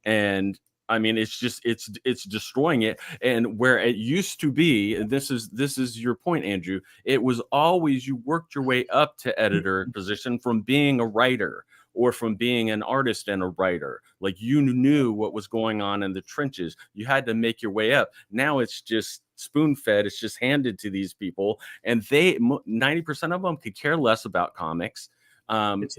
and I mean, it's just it's destroying it. And where it used to be, this is your point, Andrew. It was always you worked your way up to editor position from being a writer. or from being an artist and a writer. Like, you knew what was going on in the trenches. You had to make your way up. Now it's just spoon fed. It's just handed to these people, and 90% of them could care less about comics. It's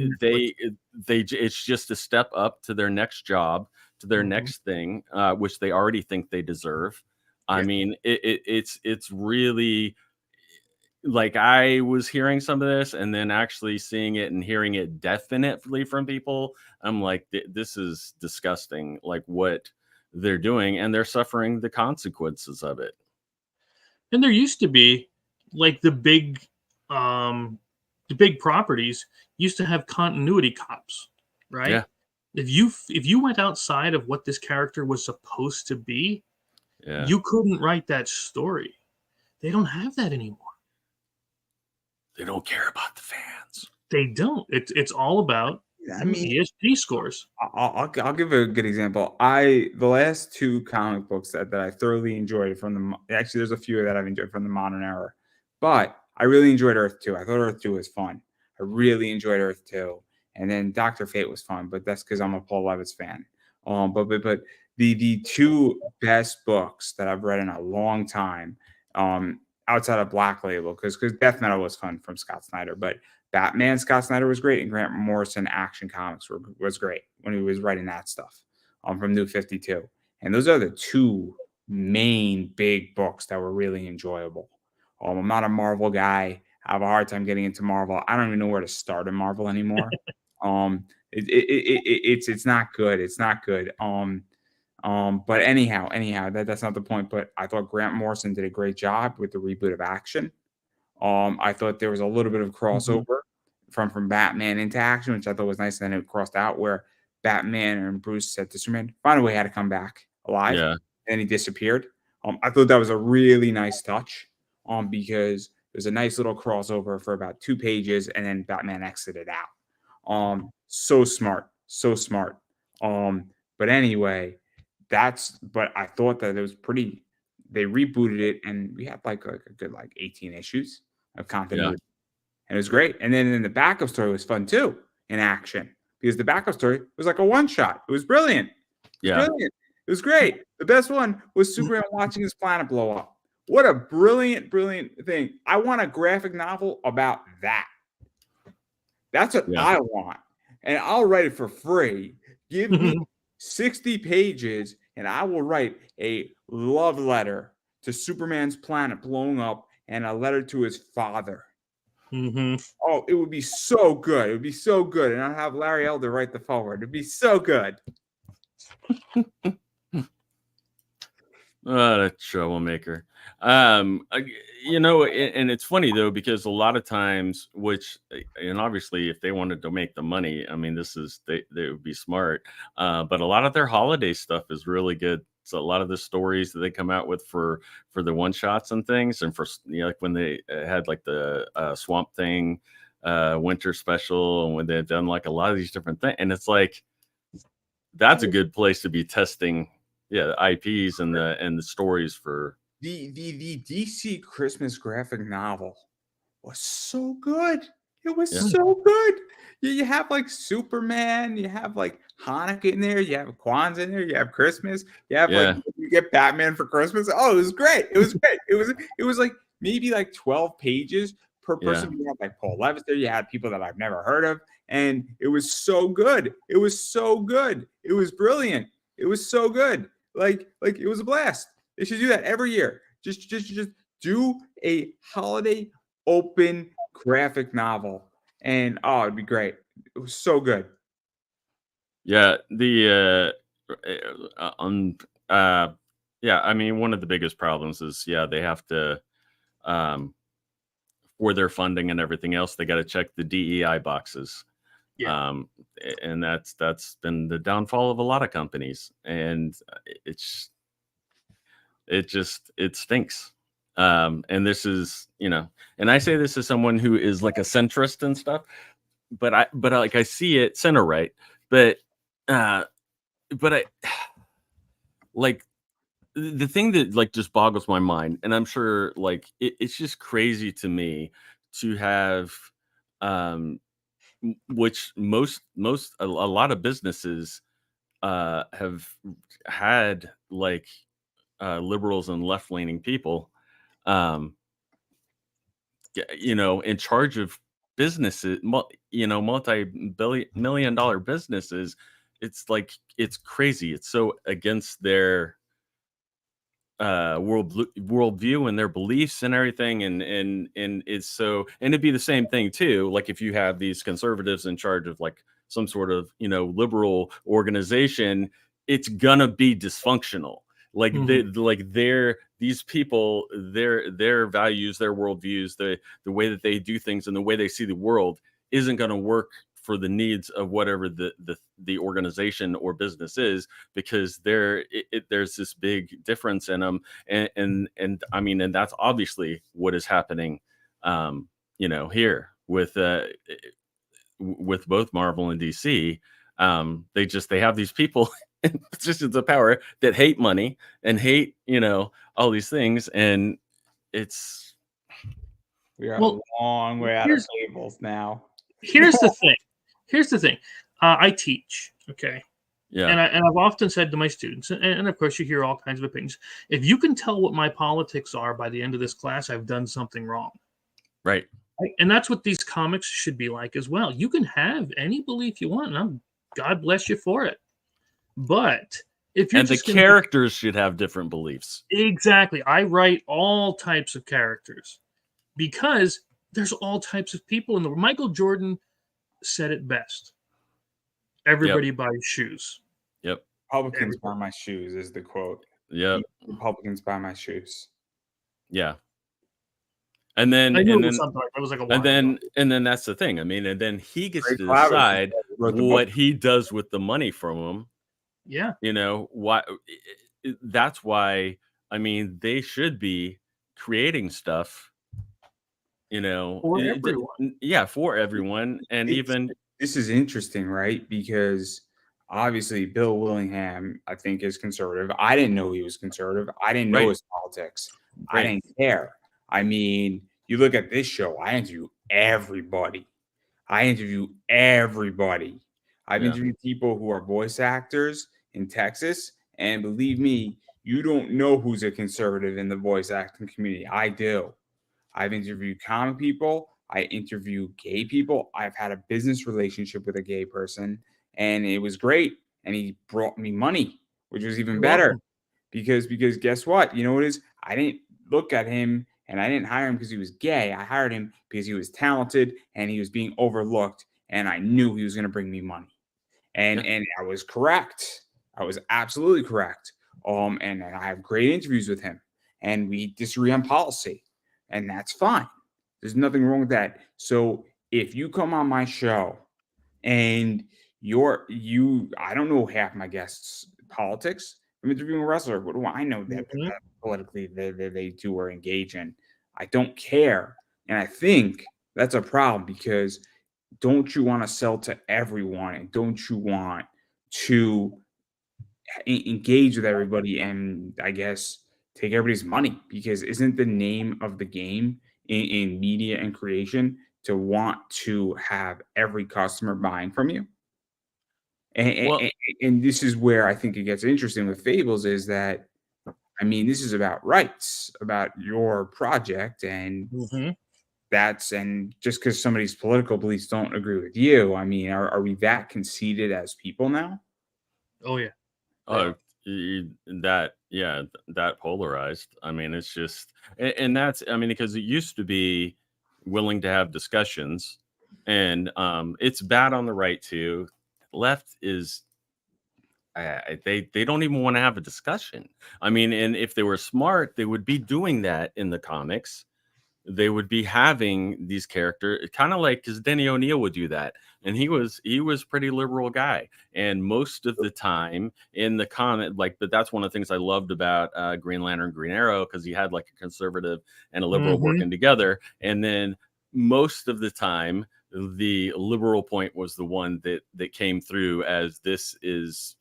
It's just a step up to their next job, to their next thing, which they already think they deserve. I mean, it's really, like, I was hearing some of this and then actually seeing it and hearing it definitely from people. I'm like, this is disgusting, like what they're doing, and they're suffering the consequences of it. And there used to be, like, the big properties used to have continuity cops, right? Yeah. If you went outside of what this character was supposed to be, Yeah. you couldn't write that story. They don't have that anymore. They don't care about the fans. They don't. It's all about ESG scores. I'll give a good example. The last 2 comic books that I thoroughly enjoyed from actually, there's a few that I've enjoyed from the modern era, but I really enjoyed Earth 2. I thought Earth 2 was fun. I really enjoyed Earth 2. And then Dr. Fate was fun, but that's because I'm a Paul Levitz fan. But the 2 best books that I've read in a long time, outside of Black Label, because Death Metal was fun from Scott Snyder, but Batman, Scott Snyder was great, and Grant Morrison Action Comics was great when he was writing that stuff, from New 52. And those are the 2 main big books that were really enjoyable. I'm not a Marvel guy. I have a hard time getting into Marvel. I don't even know where to start in Marvel anymore. It's not good. It's not good. But anyhow, that's not the point. But I thought Grant Morrison did a great job with the reboot of Action. I thought there was a little bit of crossover from Batman into Action, which I thought was nice. And then it crossed out where Batman and Bruce said to Superman, find a way how to come back alive. Yeah. And he disappeared. I thought that was a really nice touch, because there's a nice little crossover for about 2 pages, and then Batman exited out. So smart. But anyway, but I thought that it was they rebooted it, and we had like a good 18 issues of continuity. And it was great. And then the backup story was fun too, in Action, because the backup story was like a one-shot. It was brilliant. Brilliant. It was great. The best one was Superman watching his planet blow up. What a brilliant thing. I want a graphic novel about that. That's what I want. And I'll write it for free. Give me 60 pages, and I will write a love letter to Superman's planet blowing up and a letter to his father. Oh, it would be so good. It would be so good. And I'll have Larry Elder write the forward. It'd be so good. A troublemaker. And it's funny though, because a lot of times, and obviously if they wanted to make the money, I mean, they would be smart. But a lot of their holiday stuff is really good. So a lot of the stories that they come out with for the one shots and things, and for, like when they had like the Swamp Thing winter special, and when they've done like a lot of these different things, and it's like, that's a good place to be testing the IPs and the stories for the DC Christmas graphic novel was so good. It was so good. You have like Superman, you have like Hanukkah in there, you have Kwanzaa in there, you have Christmas, you have like, you get Batman for Christmas. Oh, it was great. It was great. It was like maybe like 12 pages per person. You had like Paul Levitz there, you had people that I've never heard of, and it was so good. It was so good. It was brilliant. It was so good. Like it was a blast. They should do that every year. Just do a holiday open graphic novel, and it'd be great. It was so good. I mean, one of the biggest problems is they have to for their funding and everything else, they got to check the DEI boxes. And that's been the downfall of a lot of companies, and it stinks. And this is, and I say this as someone who is like a centrist and stuff, but I see it center right, but I like the thing that like just boggles my mind, and I'm sure like it's just crazy to me to have which a lot of businesses have had like liberals and left-leaning people, in charge of businesses, multi-million-dollar businesses. It's like, it's crazy. It's so against their worldview and their beliefs and everything, and it's so, and it'd be the same thing too, like if you have these conservatives in charge of like some sort of liberal organization, it's gonna be dysfunctional. Like these people, their values, their worldviews, the way that they do things and the way they see the world isn't going to work for the needs of whatever the organization or business is, because there's this big difference in them, and I mean, and that's obviously what is happening, here with both Marvel and DC. They have these people in positions of power that hate money and hate all these things, and we are a long way out of Fables now. Here's the thing. I teach, okay? Yeah. And I've often said to my students, and of course you hear all kinds of opinions, if you can tell what my politics are by the end of this class, I've done something wrong. Right. And that's what these comics should be like as well. You can have any belief you want, and God bless you for it. But if you're the characters should have different beliefs. Exactly. I write all types of characters because there's all types of people in the world. Michael Jordan said it best. Everybody buys shoes. Yep. Republicans buy my shoes is the quote. Yep. Republicans buy my shoes. Yeah. And then that's the thing. I mean, and then he gets to decide what he does with the money from them. Yeah. Why? That's why. I mean, they should be creating stuff. For everyone. Yeah, for everyone, and this is interesting, right? Because obviously Bill Willingham, I think, is conservative. I didn't know he was conservative. I didn't know his politics. Right. I didn't care. I mean, you look at this show, I interview everybody. I've interviewed people who are voice actors in Texas, and believe me, you don't know who's a conservative in the voice acting community. I do. I've interviewed comic people. I interview gay people. I've had a business relationship with a gay person, and it was great. And he brought me money, which was even better. Because guess what? You know what it is? I didn't look at him and I didn't hire him because he was gay. I hired him because he was talented and he was being overlooked, and I knew he was going to bring me money. And I was correct. I was absolutely correct. And I have great interviews with him, and we disagree on policy, and that's fine. There's nothing wrong with that. So if you come on my show and I don't know half my guests' politics. I'm interviewing a wrestler. What do I know that politically they do or engage in? I don't care. And I think that's a problem, because don't you want to sell to everyone, and don't you want to engage with everybody and, I guess, take everybody's money? Because isn't the name of the game in media and creation to want to have every customer buying from you? And this is where I think it gets interesting with Fables, is that, I mean, this is about rights, about your project, and and just because somebody's political beliefs don't agree with you, I mean, are we that conceited as people now? Oh yeah. That polarized. I mean, it's just, and that's, I mean, because it used to be willing to have discussions, and it's bad on the right too. Left is they don't even want to have a discussion. I mean, and if they were smart, they would be doing that in the comics. They would be having these characters, kind of like, because Denny O'Neil would do that, and he was pretty liberal guy, and most of the time in the comic, like, but that's one of the things I loved about Green Lantern, Green Arrow, because he had like a conservative and a liberal working together, and then most of the time the liberal point was the one that came through as, this is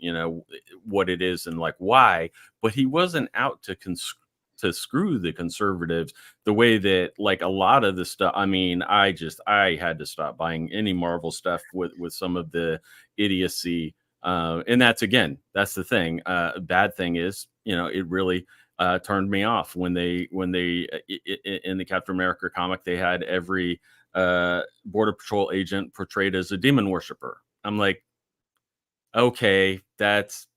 what it is and like why, but he wasn't out to to screw the conservatives the way that like a lot of the stuff. I mean, I had to stop buying any Marvel stuff with some of the idiocy. And that's the thing. Bad thing is, it really turned me off when they in the Captain America comic, they had every Border Patrol agent portrayed as a demon worshiper. I'm like, okay, that's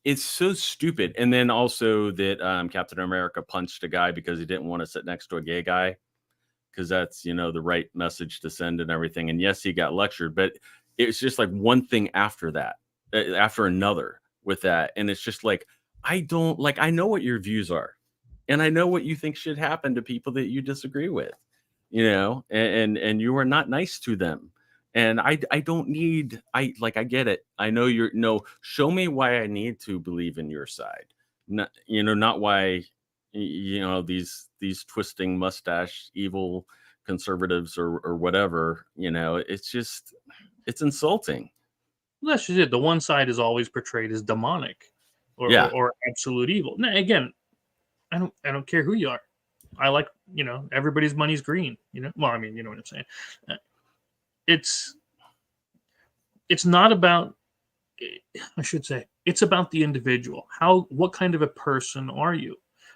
it's so stupid. And then also that Captain America punched a guy because he didn't want to sit next to a gay guy, because that's the right message to send and everything. And yes, he got lectured, but it's just like one thing after that, after another with that. And it's just like, I know what your views are, and I know what you think should happen to people that you disagree with, and you are not nice to them. And I don't need, I get it. I know show me why I need to believe in your side. Not why, these twisting mustache, evil conservatives or whatever, it's insulting. Well, that's just it. The one side is always portrayed as demonic or absolute evil. Now, again, I don't care who you are. I like, everybody's money's green, well, I mean, you know what I'm saying? It's not about, I should say, it's about the individual. What kind of a person are you?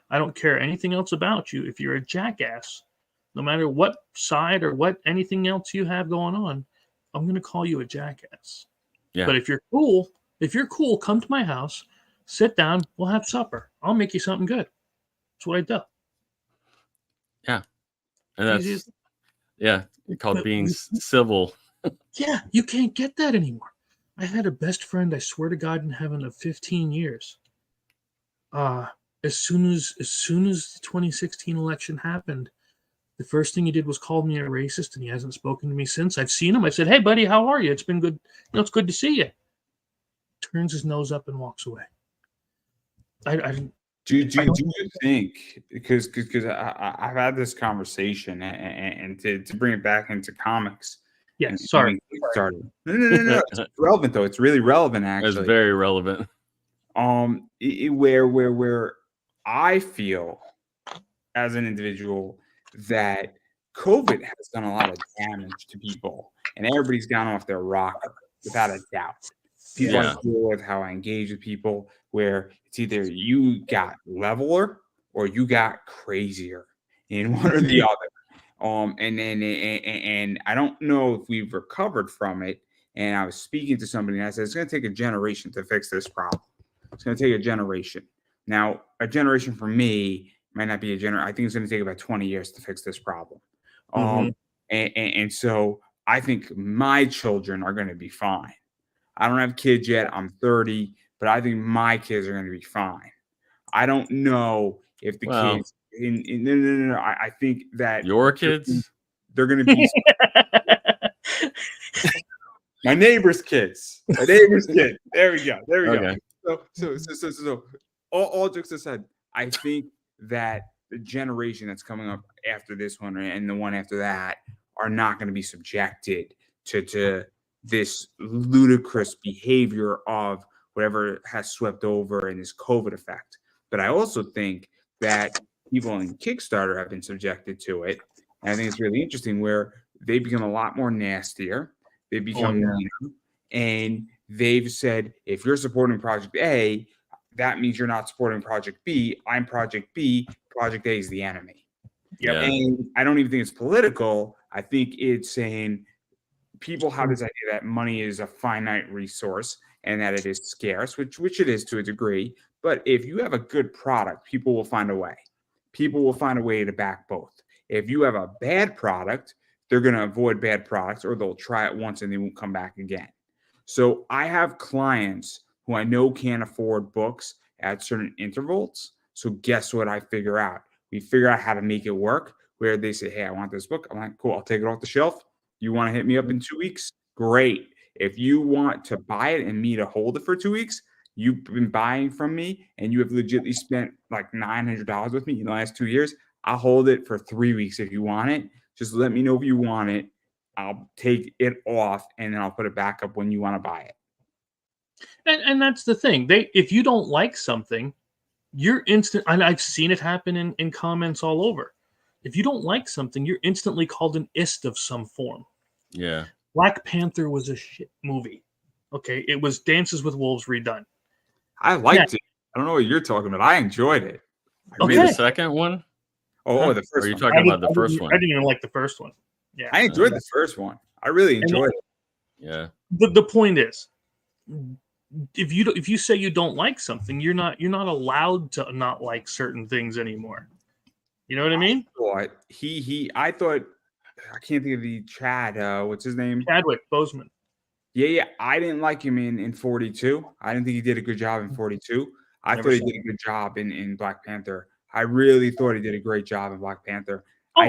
I don't care anything else about you. If you're a jackass, no matter what side or what anything else you have going on, I'm going to call you a jackass. Yeah. But if you're cool, come to my house, sit down, we'll have supper. I'll make you something good. That's what I do. Yeah. And that's, called being civil. Yeah, you can't get that anymore. I had a best friend, I swear to God in heaven, of 15 years. As soon as the 2016 election happened, the first thing he did was call me a racist, and he hasn't spoken to me since. I've seen him. I said, "Hey, buddy, how are you? It's been good. It's good to see you." Turns his nose up and walks away. Do you think, because I've had this conversation, and to bring it back into comics? Yes, sorry. Started. No. It's relevant though. It's really relevant, actually. It's very relevant. Where I feel as an individual that COVID has done a lot of damage to people, and everybody's gone off their rocker without a doubt. People I deal with, how I engage with people, where it's either you got leveler or you got crazier in one or the other. And I don't know if we've recovered from it. And I was speaking to somebody, and I said, it's going to take a generation to fix this problem. It's going to take a generation. Now, a generation for me might not be a generation. I think it's going to take about 20 years to fix this problem. And so I think my children are going to be fine. I don't have kids yet. I'm 30, but I think my kids are going to be fine. I don't know if the kids no. I think that your kids, they're going to be my neighbor's kids. My neighbor's kid. There we go. There we go. So all jokes aside, I think that the generation that's coming up after this one and the one after that are not going to be subjected to this ludicrous behavior of whatever has swept over in this COVID effect. But I also think that people in Kickstarter have been subjected to it. And I think it's really interesting where they become a lot more nastier. They become meaner, and they've said, if you're supporting Project A, that means you're not supporting Project B. I'm Project B. Project A is the enemy. Yeah. And I don't even think it's political. I think it's saying people have this idea that money is a finite resource and that it is scarce, which it is to a degree. But if you have a good product, people will find a way. People will find a way to back both. If you have a bad product, they're going to avoid bad products, or they'll try it once and they won't come back again. So I have clients who I know can't afford books at certain intervals. So guess what I figure out? We figure out how to make it work, where they say, hey, I want this book. I'm like, cool, I'll take it off the shelf. You want to hit me up in 2 weeks? Great. If you want to buy it and me to hold it for 2 weeks, you've been buying from me and you have legitimately spent like $900 with me in the last 2 years. I'll hold it for 3 weeks if you want it. Just let me know if you want it. I'll take it off and then I'll put it back up when you want to buy it. And that's the thing. If you don't like something, you're instant. And I've seen it happen in comments all over. If you don't like something, you're instantly called an ist of some form. Yeah. Black Panther was a shit movie. Okay, it was Dances with Wolves redone. I liked it. I don't know what you're talking about. I enjoyed it. You mean the second one? Oh, the Or first are you one. talking about the first one? I didn't even like the first one. Yeah, I enjoyed the first one. I really enjoyed it. Yeah. The point is, if you say you don't like something, you're not allowed to not like certain things anymore. You know what I mean? I thought I can't think of the Chad. What's his name? Chadwick Boseman. Yeah. I didn't like him in 42. I didn't think he did a good job in 42. I thought he did a good job in Black Panther. I really thought he did a great job in Black Panther. Oh,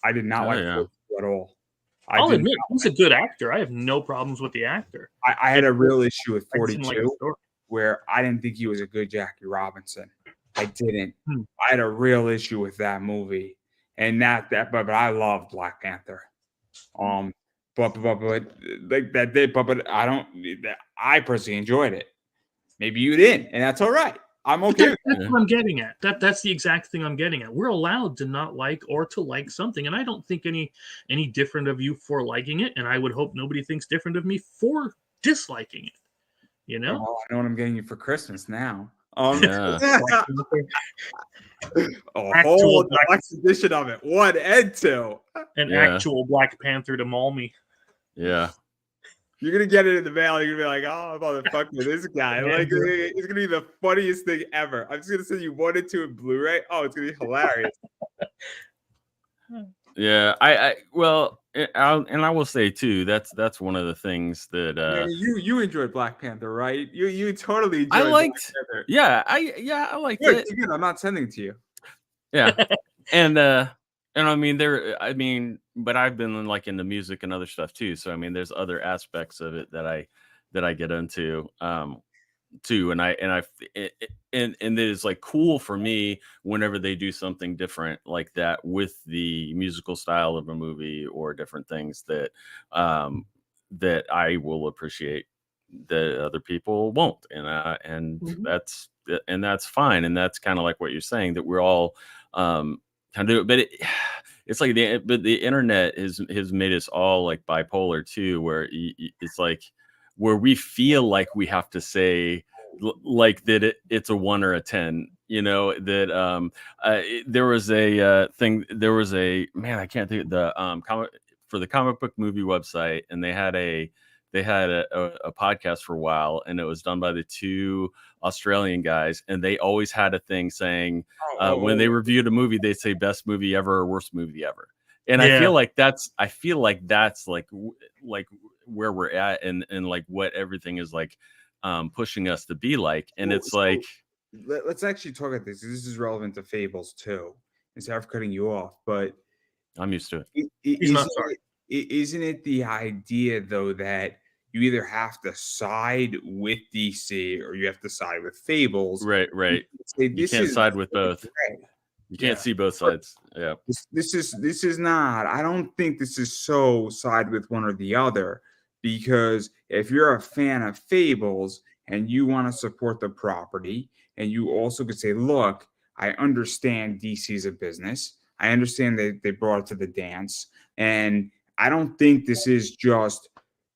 I did not like 42 at all. I'll admit he's a good actor. I have no problems with the actor. I had a real issue with 42 where I didn't think he was a good Jackie Robinson. I didn't. I had a real issue with that movie, and but I love Black Panther. But like that did, but I don't. I personally enjoyed it. Maybe you didn't, and that's all right. I'm okay. That's what I'm getting at. That's the exact thing I'm getting at. We're allowed to not like or to like something, and I don't think any different of you for liking it, and I would hope nobody thinks different of me for disliking it. You know? Oh, I know what I'm getting you for Christmas now. Yeah. A whole deluxe edition of it, 1 and 2. An actual Black Panther to maul me. Yeah. You're gonna get it in the mail. You're gonna be like, "Oh, motherfucker, this guy!" Like, it's gonna be the funniest thing ever. I'm just gonna send you 1 and 2 in Blu-ray. Oh, it's gonna be hilarious. Yeah, I will say too. That's one of the things that you enjoyed Black Panther, right? You totally enjoyed. I liked. I liked it. Good. I'm not sending it to you. Yeah, and I mean, but I've been like into music and other stuff too. So I mean, there's other aspects of it that I get into too, and it is like cool for me whenever they do something different like that with the musical style of a movie or different things that that I will appreciate that other people won't, and that's fine, and that's kind of like what you're saying, that we're all kind of do it, but it's like the internet has made us all like bipolar too, where it's like where we feel like we have to say like that it's a 1 or a 10, you know, that there was a thing, there was a man, I can't think of the comic book movie website, and they had a podcast for a while, and it was done by the 2 Australian guys, and they always had a thing saying when they reviewed a movie, they'd say best movie ever or worst movie ever. And I feel like that's like where we're at, and like what everything is like pushing us to be like. And it's like, let's actually talk about this. This is relevant to Fables too. Instead of cutting you off, but I'm used to it. He's not sorry. Isn't it the idea though that you either have to side with DC or you have to side with Fables? Right. You can't side with both. You can't see both sides. Yeah. This is not. I don't think this is so side with one or the other, because if you're a fan of Fables and you want to support the property, and you also could say, look, I understand DC's a business. I understand that they brought it to the dance, and I don't think this is just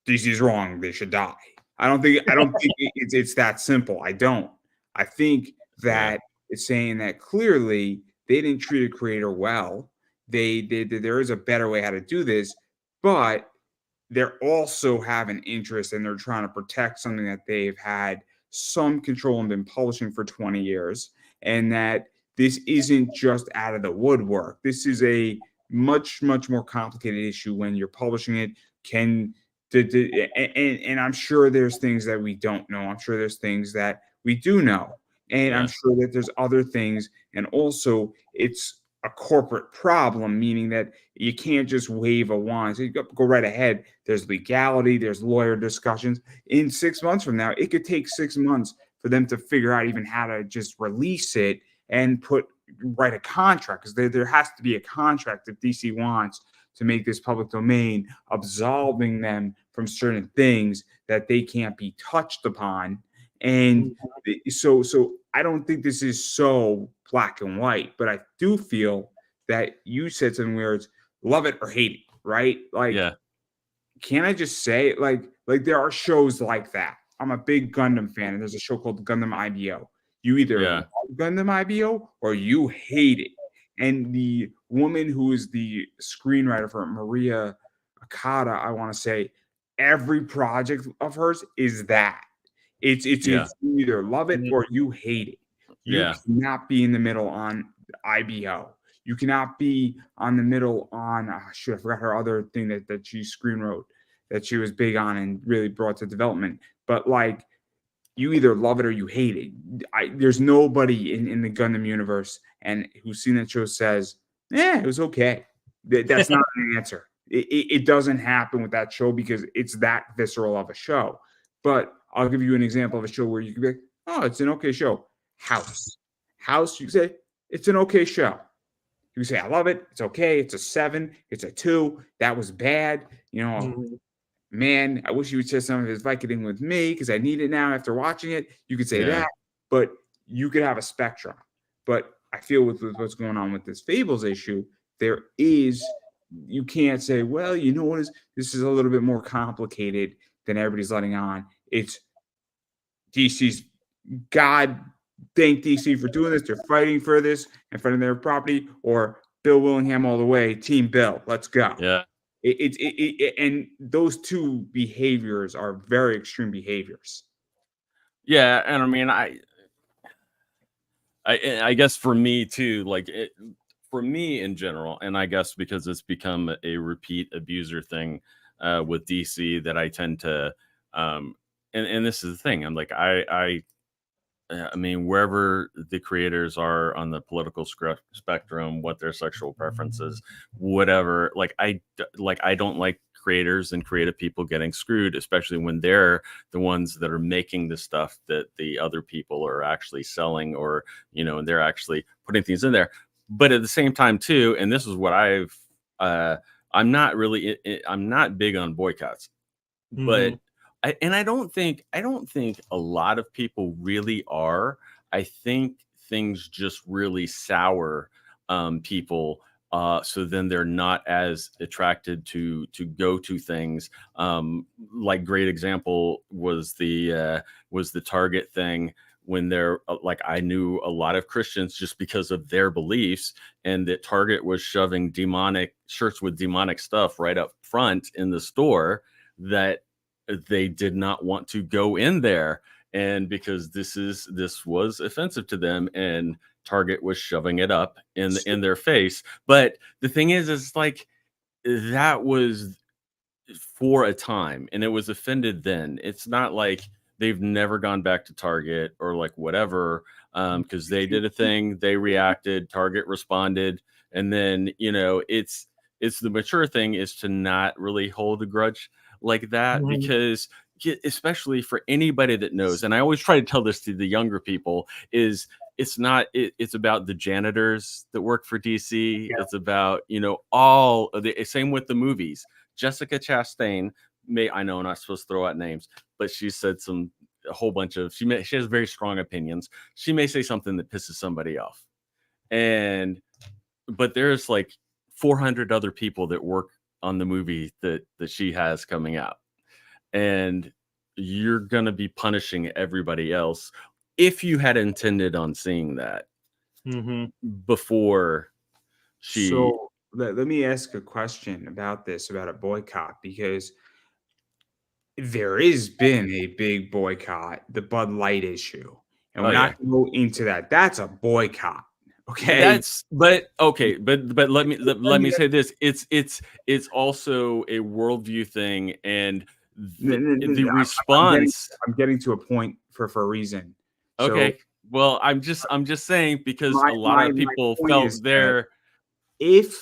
DC's wrong, they should die. I don't think it's that simple. I don't. I think that it's saying that clearly they didn't treat a creator well. There is a better way how to do this, but they're also have an interest, and they're trying to protect something that they've had some control and been publishing for 20 years, and that this isn't just out of the woodwork. This is a much more complicated issue when you're publishing it. And I'm sure there's things that we don't know. I'm sure there's things that we do know. And I'm sure that there's other things. And also, it's a corporate problem, meaning that you can't just wave a wand. So you go right ahead. There's legality. There's lawyer discussions. In 6 months from now, it could take 6 months for them to figure out even how to just release it and write a contract, because there has to be a contract if DC wants to make this public domain, absolving them from certain things that they can't be touched upon. And so I don't think this is so black and white, but I do feel that you said something where it's love it or hate it, right? Like, Yeah. can I just say, like there are shows like that. I'm a big Gundam fan, and there's a show called Gundam IBO. You either Yeah. love Gundam IBO or you hate it. And the woman who is the screenwriter for it, Maria Okada, I want to say, every project of hers is that. It's Yeah. you either love it or you hate it. You Yeah. cannot be in the middle on IBO. You cannot be on the middle on shoot, I forgot her other thing that she screen wrote that she was big on and really brought to development. But like, you either love it or you hate it. There's nobody in the Gundam universe and who's seen that show says, it was okay. That's not an answer. It doesn't happen with that show because it's that visceral of a show. But I'll give you an example of a show where you can be like, oh, it's an okay show. House, you can say, it's an okay show. You can say, I love it. It's okay. It's a 7. It's a 2. That was bad. Man, I wish you would share some of his Vicodin with me because I need it now after watching it. You could say that, but you could have a spectrum. But I feel with what's going on with this Fables issue, you can't say, well, you know what this is a little bit more complicated than everybody's letting on. It's DC's God thank DC for doing this. They're fighting for this and fighting their property, or Bill Willingham all the way, Team Bill. Let's go. Yeah. And those two behaviors are very extreme behaviors. Yeah, and I mean, I guess for me too, like for me in general, and I guess because it's become a repeat abuser thing with DC, that I tend to, and this is the thing. I'm like, I mean, wherever the creators are on the political spectrum, what their sexual preferences, whatever, I don't like creators and creative people getting screwed, especially when they're the ones that are making the stuff that the other people are actually selling, or, and they're actually putting things in there. But at the same time too, and this is what I'm not big on boycotts, but I don't think a lot of people really are. I think things just really sour people. So then they're not as attracted to go to things. Like, great example was the Target thing, when they're I knew a lot of Christians just because of their beliefs, and that Target was shoving demonic shirts with demonic stuff right up front in the store, that they did not want to go in there, and because this was offensive to them, and Target was shoving it up in their face. But the thing is like, that was for a time, and it was offended then. It's not like they've never gone back to Target or whatever, because they did a thing, they reacted, Target responded, and then it's the mature thing is to not really hold a grudge like that, because especially for anybody that knows, and I always try to tell this to the younger people, is it's about the janitors that work for DC. It's about all of the same with the movies. Jessica Chastain, I know I'm not supposed to throw out names, but she said a whole bunch of, she has very strong opinions. She may say something that pisses somebody off, but there's 400 other people that work on the movie that she has coming out, and you're gonna be punishing everybody else if you had intended on seeing that before she. So let me ask a question about a boycott, because there has been a big boycott, the Bud Light issue, and we're not going to go into that. That's a boycott. Okay. But let me say this. It's also a worldview thing, and the response. I'm getting to a point for a reason. Okay. So, well, I'm just saying, because a lot of people felt there. If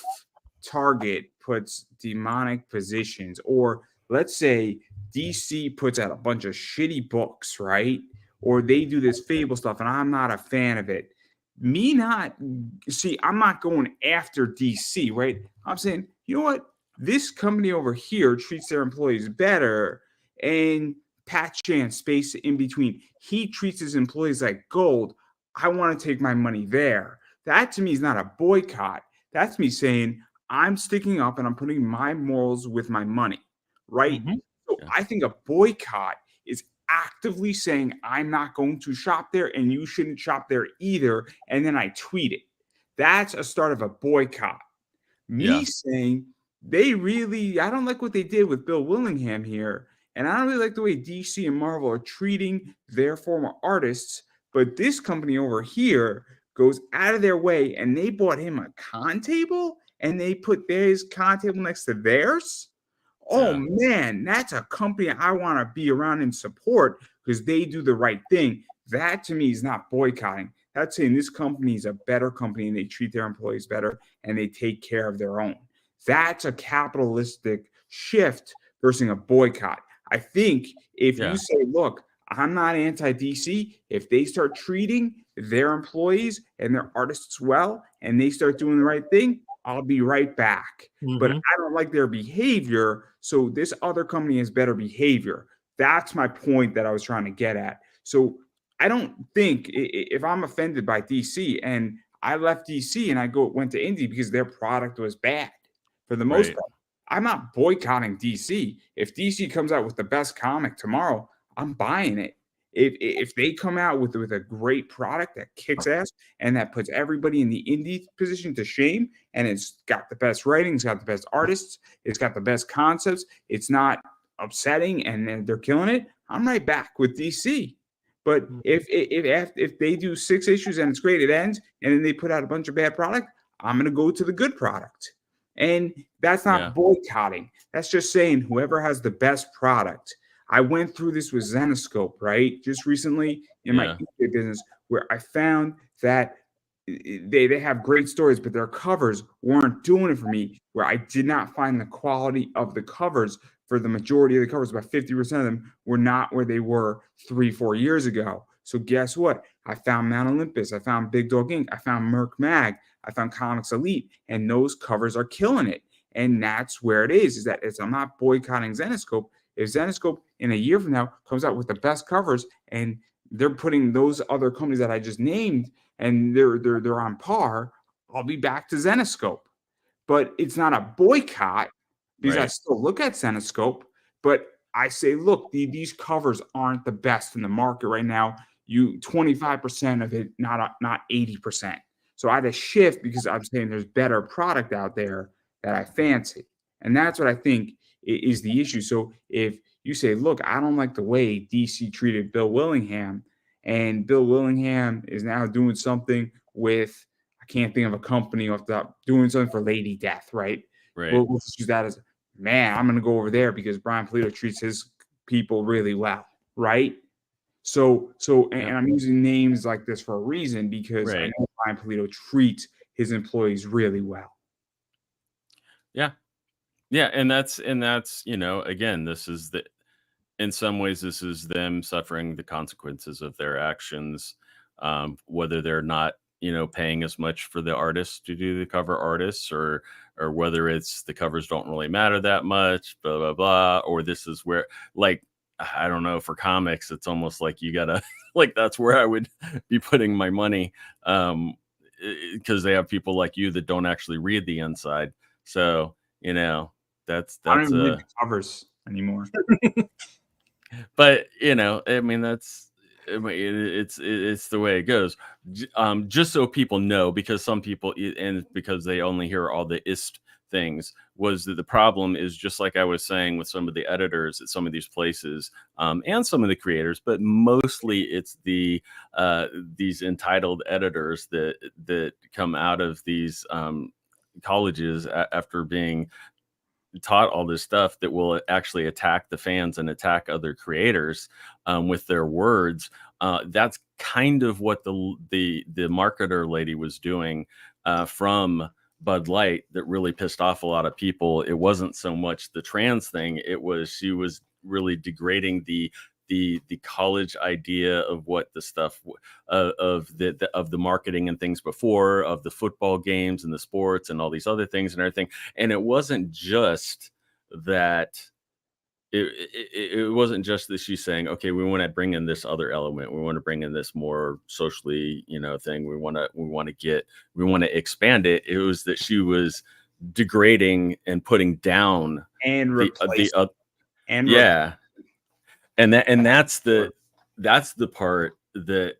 Target puts demonic positions, or let's say DC puts out a bunch of shitty books, right? Or they do this Fable stuff, and I'm not a fan of it. I'm not going after DC, right? I'm saying, you know what? This company over here treats their employees better, and Pat Chan, space in between, he treats his employees like gold. I want to take my money there. That to me is not a boycott. That's me saying I'm sticking up and I'm putting my morals with my money, right? Mhm. So Yeah. I think a boycott is actively saying I'm not going to shop there and you shouldn't shop there either. And then I tweet it. That's a start of a boycott. Me Yeah. saying I don't like what they did with Bill Willingham here. And I don't really like the way DC and Marvel are treating their former artists. But this company over here goes out of their way and they bought him a con table and they put his con table next to theirs. Oh Yeah. man, that's a company I want to be around and support because they do the right thing. That to me is not boycotting. That's saying this company is a better company and they treat their employees better and they take care of their own. That's a capitalistic shift versus a boycott. I think if you Yeah. say, look, I'm not anti DC, if they start treating their employees and their artists well and they start doing the right thing, I'll be right back. But Mhm. I don't like their behavior. So this other company has better behavior. That's my point that I was trying to get at. So I don't think if I'm offended by DC and I left DC and went to Indy because their product was bad for the most Right. part. I'm not boycotting DC. If DC comes out with the best comic tomorrow, I'm buying it. If they come out with a great product that kicks ass and that puts everybody in the indie position to shame, and it's got the best writing, it's got the best artists, it's got the best concepts, it's not upsetting, and then they're killing it, I'm right back with DC. But Mhm. if they do 6 issues and it's great, it ends, and then they put out a bunch of bad product, I'm gonna go to the good product. And that's Yeah. not boycotting. That's just saying whoever has the best product. I went through this with Zenoscope, right? Just recently in my Yeah. eBay business, where I found that they have great stories, but their covers weren't doing it for me. Where I did not find the quality of the covers for the majority of the covers, about 50% of them were not where they were 3-4 years ago. So guess what? I found Mount Olympus, I found Big Dog Inc., I found Merc Mag, I found Comics Elite, and those covers are killing it. And that's where it is that I'm not boycotting Zenoscope. If Zenoscope in a year from now comes out with the best covers and they're putting those other companies that I just named and they're on par, I'll be back to Zenoscope. But it's not a boycott because I Right. still look at Zenoscope, but I say, look, these covers aren't the best in the market right now. You 25% of it, not 80%. So I had to shift because I'm saying there's better product out there that I fancy. And that's what I think is the issue. So if you say, look, I don't like the way DC treated Bill Willingham, and Bill Willingham is now doing something with, I can't think of a company off the top, doing something for Lady Death, right? Right. We'll just use that as, man, I'm going to go over there because Brian Polito treats his people really well, right? Yeah. And I'm using names like this for a reason because I Right. know Brian Polito treats his employees really well. Yeah. Yeah. And that's, again, this is in some ways, this is them suffering the consequences of their actions, whether they're not, paying as much for the artists to do the cover artists, or whether it's the covers don't really matter that much, blah blah blah, or this is where, like, I don't know, for comics, it's almost like you gotta like that's where I would be putting my money, because they have people like you that don't actually read the inside, so that's I don't that's even read the covers anymore. but I mean, it's the way it goes. Just so people know, because some people, and because they only hear all the ist things, was that the problem is, just like I was saying, with some of the editors at some of these places, and some of the creators, but mostly it's these entitled editors that come out of these colleges after being taught all this stuff, that will actually attack the fans and attack other creators, with their words. That's kind of what the marketer lady was doing, from Bud Light, that really pissed off a lot of people. It wasn't so much the trans thing; it was she was really degrading the the college idea of what the stuff of the marketing and things before, of the football games and the sports and all these other things and everything. And it wasn't just that. It wasn't just that she's saying, okay, we want to bring in this other element, we want to bring in this more socially, thing, we want to expand it. It was that she was degrading and putting down and replace and yeah, and that's the part that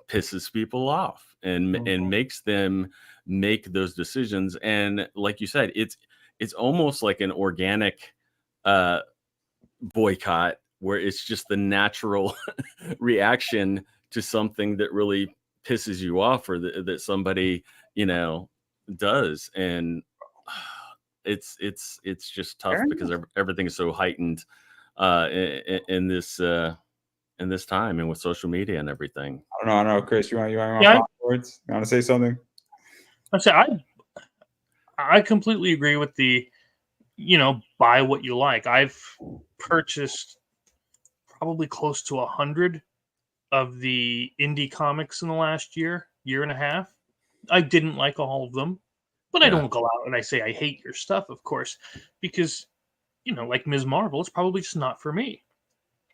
pisses people off and makes them make those decisions. And like you said, it's almost like an organic boycott, where it's just the natural reaction to something that really pisses you off, or that somebody does. And it's just tough because everything is so heightened in this time, and with social media and everything. I don't know, Chris, you want words? You want to say something? I completely agree with the buy what you like. I've purchased probably close to 100 of the indie comics in the last year and a half. I didn't like all of them, but I don't go out and I say I hate your stuff, of course, because like Ms. Marvel, it's probably just not for me.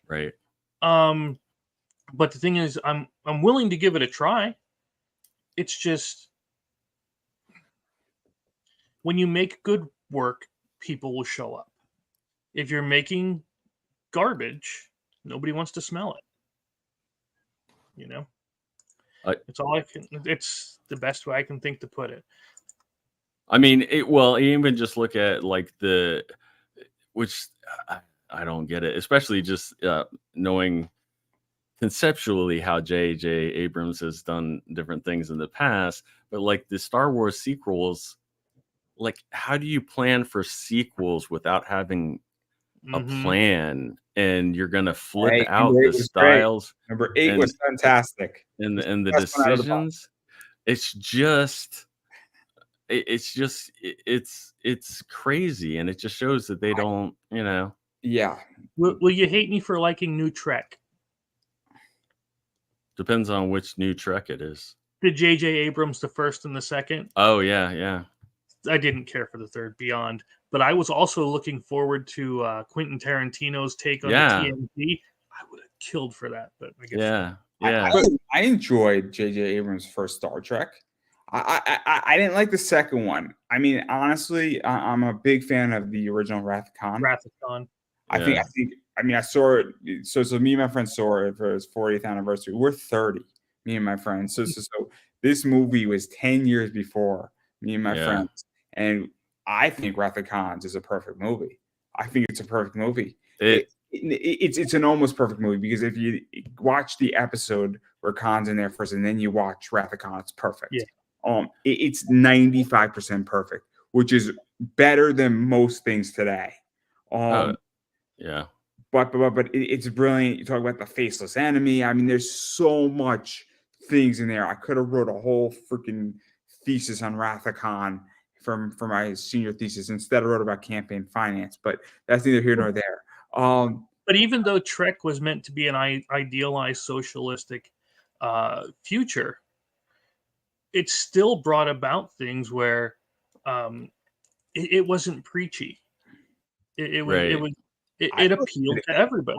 Right. But the thing is, I'm willing to give it a try. It's just when you make good work, people will show up. If you're making garbage, nobody wants to smell it. It's all I can. It's the best way I can think to put it. I mean, even just look at like which I don't get it, especially just knowing conceptually how J.J. Abrams has done different things in the past, but like the Star Wars sequels, like how do you plan for sequels without having a plan? And you're gonna flip out the styles. Number 8 was fantastic. And the decisions. It's crazy, and it just shows that they don't, Yeah. Will you hate me for liking New Trek? Depends on which New Trek it is. The J.J. Abrams, the first and the second. Oh yeah. I didn't care for the third, Beyond, but I was also looking forward to Quentin Tarantino's take on the TNG. I would have killed for that, but I guess I enjoyed J.J. Abrams' first Star Trek. I didn't like the second one. I mean, honestly, I'm a big fan of the original Wrath of Khan. I saw it. So me and my friend saw it for his 40th anniversary. We're 30, me and my friends. So this movie was 10 years before me and my friends. And I think Wrath of Khan is a perfect movie. I think it's a perfect movie. It's an almost perfect movie, because if you watch the episode where Khan's in there first and then you watch Wrath of Khan, it's perfect. It's 95% perfect, which is better than most things today. But it's brilliant. You talk about the faceless enemy. I mean, there's so much things in there. I could have wrote a whole freaking thesis on Wrath of Khan for my senior thesis. Instead, I wrote about campaign finance, but that's neither here nor there. But even though Trek was meant to be an idealized socialistic future, it still brought about things where it wasn't preachy. It appealed to everybody.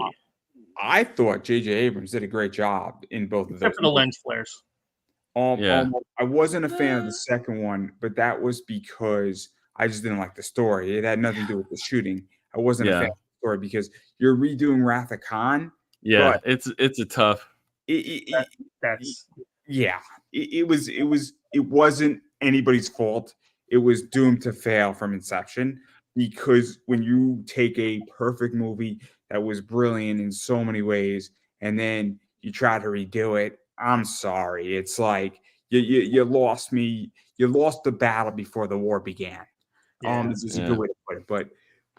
I thought J.J. Abrams did a great job in both of those. Except for the lens flares. I wasn't a fan of the second one, but that was because I just didn't like the story. It had nothing to do with the shooting. I wasn't a fan of the story, because you're redoing Wrath of Khan. Yeah, it's a tough. It wasn't anybody's fault. It was doomed to fail from inception, because when you take a perfect movie that was brilliant in so many ways and then you try to redo it, I'm sorry. It's like you lost me. You lost the battle before the war began. This is a good way to put it. But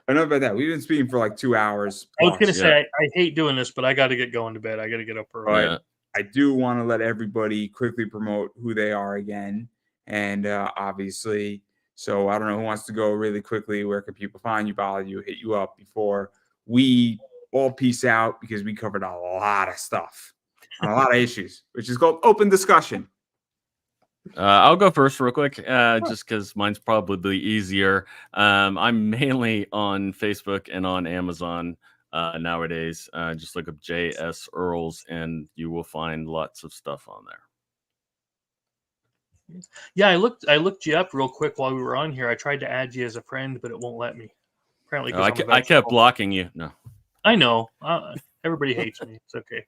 enough about that. We've been speaking for like 2 hours. I was going to say, I hate doing this, but I got to get going to bed. I got to get up early. But I do want to let everybody quickly promote who they are again. And obviously, so I don't know who wants to go really quickly. Where can people find you, follow you, hit you up before we all peace out because we covered a lot of stuff, a lot of issues, which is called open discussion. I'll go first real quick, just because mine's probably easier. I'm mainly on Facebook and on Amazon nowadays. Just look up J.S. Earls and you will find lots of stuff on there. Yeah, I looked you up real quick while we were on here. I tried to add you as a friend, but it won't let me. Apparently, because I kept blocking you. No, I know. Everybody hates me. It's okay.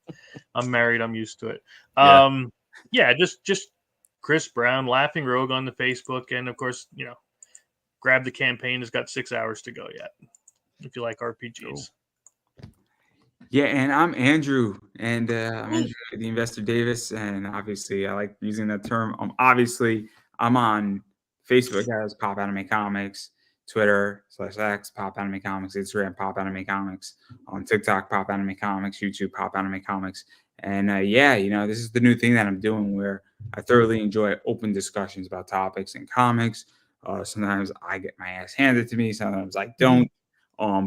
I'm married. I'm used to it. Yeah. Yeah, just Chris Brown, Laughing Rogue on the Facebook, and of course, Grab the Campaign has got 6 hours to go yet. If you like RPGs. Cool. Yeah, and I'm Andrew, and I'm Andrew, the Investor Davis, and obviously I like using that term. Obviously I'm on Facebook as Pop Anime Comics, Twitter /X Pop Anime Comics, Instagram Pop Anime Comics, on TikTok Pop Anime Comics, YouTube Pop Anime Comics, and this is the new thing that I'm doing where I thoroughly enjoy open discussions about topics and comics. Sometimes I get my ass handed to me, sometimes I don't.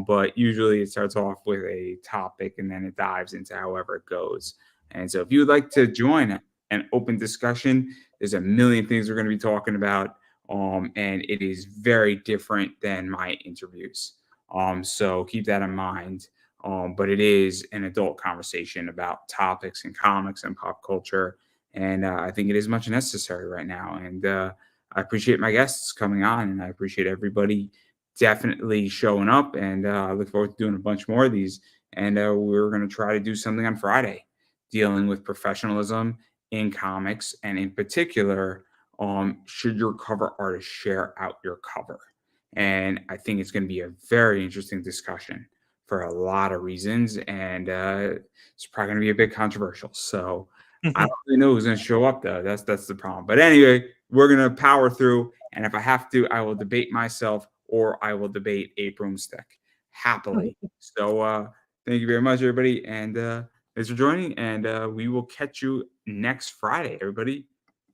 But usually it starts off with a topic and then it dives into however it goes. And so if you would like to join an open discussion, there's a million things we're going to be talking about. And it is very different than my interviews. So keep that in mind. But it is an adult conversation about topics and comics and pop culture. And I think it is much necessary right now. And I appreciate my guests coming on, and I appreciate everybody definitely showing up, and I look forward to doing a bunch more of these. And we're going to try to do something on Friday dealing with professionalism in comics, and in particular, should your cover artist share out your cover? And I think it's going to be a very interesting discussion for a lot of reasons, and it's probably going to be a bit controversial. So I don't really know who's going to show up, though. That's the problem. But anyway, we're going to power through, and if I have to, I will debate myself, or I will debate a broomstick happily. So thank you very much, everybody. And thanks for joining. And we will catch you next Friday, everybody.